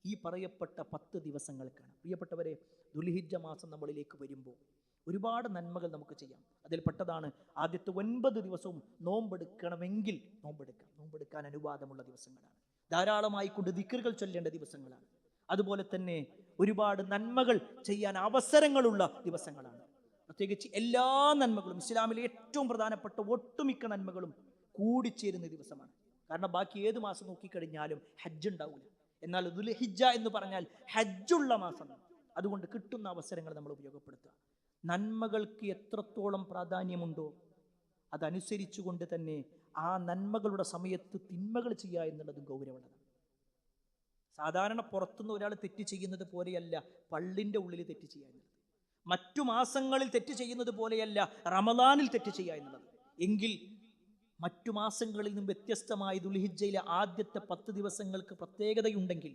ഈ പറയപ്പെട്ട 10 ദിവസങ്ങൾക്കാണ്. പ്രിയപ്പെട്ടവരെ, ദുൽഹിജ്ജ മാസം നമ്മളിലേക്ക് വരുമ്പോൾ ഒരുപാട് നന്മകൾ നമുക്ക് ചെയ്യാം. അതിൽപ്പെട്ടതാണ് ആദ്യത്തെ 9 ദിവസവും നോമ്പെടുക്കണമെങ്കിൽ നോമ്പെടുക്കാം. നോമ്പെടുക്കാൻ അനുവാദമുള്ള ദിവസങ്ങളാണ്. ധാരാളമായി കൊണ്ട് ദിക്റുകൾ ചൊല്ലേണ്ട ദിവസങ്ങളാണ്. അതുപോലെ തന്നെ ഒരുപാട് നന്മകൾ ചെയ്യാൻ അവസരങ്ങളുള്ള ദിവസങ്ങളാണ്. പ്രത്യേകിച്ച് എല്ലാ നന്മകളും, ഇസ്ലാമിലെ ഏറ്റവും പ്രധാനപ്പെട്ട ഒട്ടുമിക്ക നന്മകളും കൂടിച്ചേരുന്ന ദിവസമാണ്. കാരണം ബാക്കി ഏത് മാസം നോക്കിക്കഴിഞ്ഞാലും ഹജ്ജ് ഉണ്ടാവില്ല. എന്നാൽ ദുൽഹിജ്ജ എന്ന് പറഞ്ഞാൽ ഹജ്ജുള്ള മാസമാണ്. അതുകൊണ്ട് കിട്ടുന്ന അവസരങ്ങൾ നമ്മൾ ഉപയോഗപ്പെടുത്തുക. നന്മകൾക്ക് എത്രത്തോളം പ്രാധാന്യമുണ്ടോ അതനുസരിച്ചുകൊണ്ട് തന്നെ ആ നന്മകളുടെ സമയത്ത് തിന്മകൾ ചെയ്യുക എന്നുള്ളതും ഗൗരവമുള്ളതാണ്. സാധാരണ പുറത്തുനിന്ന് ഒരാൾ തെറ്റ് ചെയ്യുന്നത് പോലെയല്ല പള്ളിൻ്റെ ഉള്ളിൽ തെറ്റ് ചെയ്യുക എന്നുള്ളത്. മറ്റു മാസങ്ങളിൽ തെറ്റ് ചെയ്യുന്നത് പോലെയല്ല റമദാനിൽ തെറ്റ് ചെയ്യുക എന്നുള്ളത്. എങ്കിൽ മറ്റു മാസങ്ങളിൽ നിന്നും വ്യത്യസ്തമായി ദുൽഹിജ്ജയിലെ ആദ്യത്തെ 10 ദിവസങ്ങൾക്ക് പ്രത്യേകതയുണ്ടെങ്കിൽ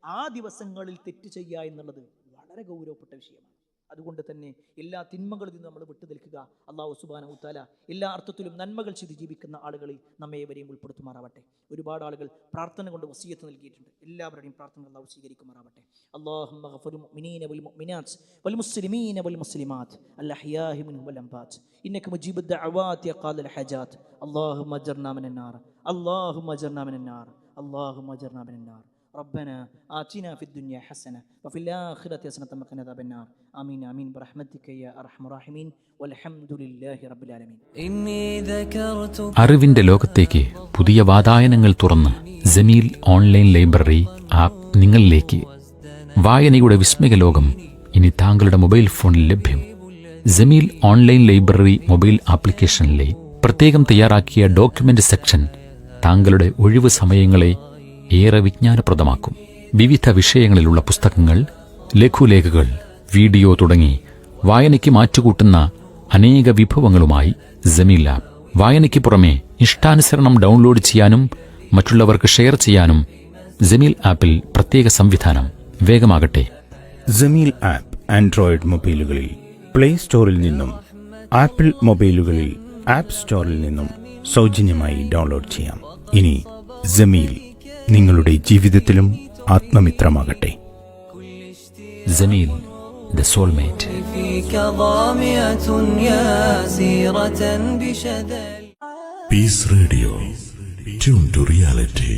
ആ ദിവസങ്ങളിൽ തെറ്റ് ചെയ്യുക എന്നുള്ളത് വളരെ ഗൗരവപ്പെട്ട വിഷയമാണ്. അതുകൊണ്ട് തന്നെ എല്ലാ തിന്മകളിൽ നിന്ന് നമ്മൾ വിട്ടു നിൽക്കുക. അല്ലാഹു സുബ്ഹാനഹു വതആല എല്ലാ അർത്ഥത്തിലും നന്മകൾ ചെയ്ത് ജീവിക്കുന്ന ആളുകളിൽ നമ്മേവരെയും ഉൾപ്പെടുത്തുമാറാവട്ടെ. ഒരുപാട് ആളുകൾ പ്രാർത്ഥന കൊണ്ട് വസിയത്ത് നൽകിയിട്ടുണ്ട്. എല്ലാവരുടെയും പ്രാർത്ഥന അല്ലാഹു സ്വീകരിക്കുമാറാവട്ടെ. അല്ലാഹുമ്മ ഗഫിർ മുഅ്മിനീന വൽ മുഅ്മിനാത്ത് വൽ മുസ്ലിമീന വൽ മുസ്ലിമാത്ത് അൽ അഹ്യാഇ മിൻഹും വൽ അംവാത്ത് ഇന്നക മുജീബുദ് ദഅവാതി ഖാദിൽ ഹജാത്ത് അല്ലാഹുമ്മ അജ്ർനാ മിനൻ നാർ അല്ലാഹുമ്മ അജ്ർനാ മിനൻ നാർ അല്ലാഹുമ്മ അജ്ർനാ മിനൻ നാർ ربنا آتنا في الدنيا حسنة وفي الآخرة حسنة وقنا عذاب النار آمين آمين برحمتك يا أرحم الراحمين والحمد لله رب العالمين. അറിവിന്റെ ലോകത്തേക്ക് പുതിയ വാതായനങ്ങൾ തുറന്ന് ജമീൽ ഓൺലൈൻ ലൈബ്രറി ആപ്പ് നിങ്ങളിലേക്ക്. വായനയുടെ വിസ്മയ ലോകം ഇനി താങ്കളുടെ മൊബൈൽ ഫോണിൽ ലഭ്യം. ജമീൽ ഓൺലൈൻ ലൈബ്രറി മൊബൈൽ ആപ്ലിക്കേഷനിലെ പ്രത്യേകം തയ്യാറാക്കിയ ഡോക്യുമെന്റ് സെക്ഷൻ താങ്കളുടെ ഒഴിവ് സമയങ്ങളെ ഏറെ വിജ്ഞാനപ്രദമാക്കും. വിവിധ വിഷയങ്ങളിലുള്ള പുസ്തകങ്ങൾ, ലഘുലേഖകൾ, വീഡിയോ തുടങ്ങി വായനയ്ക്ക് മാറ്റുകൂട്ടുന്ന അനേക വിഭവങ്ങളുമായി ജമീൽ ആപ്പ്. വായനയ്ക്ക് പുറമെ ഇഷ്ടാനുസരണം ഡൗൺലോഡ് ചെയ്യാനും മറ്റുള്ളവർക്ക് ഷെയർ ചെയ്യാനും ജമീൽ ആപ്പിൽ പ്രത്യേക സംവിധാനം. വേഗമാകട്ടെ. ജമീൽ ആപ്പ് ആൻഡ്രോയിഡ് മൊബൈലുകളിൽ പ്ലേ സ്റ്റോറിൽ നിന്നും ആപ്പിൾ മൊബൈലുകളിൽ ആപ്പ് സ്റ്റോറിൽ നിന്നും സൗജന്യമായി ഡൗൺലോഡ് ചെയ്യാം. ഇനി ജമീൽ നിങ്ങളുടെ ജീവിതത്തിലും ആത്മമിത്രമാകട്ടെ. Jameel the soulmate. Peace Radio. Tune to reality.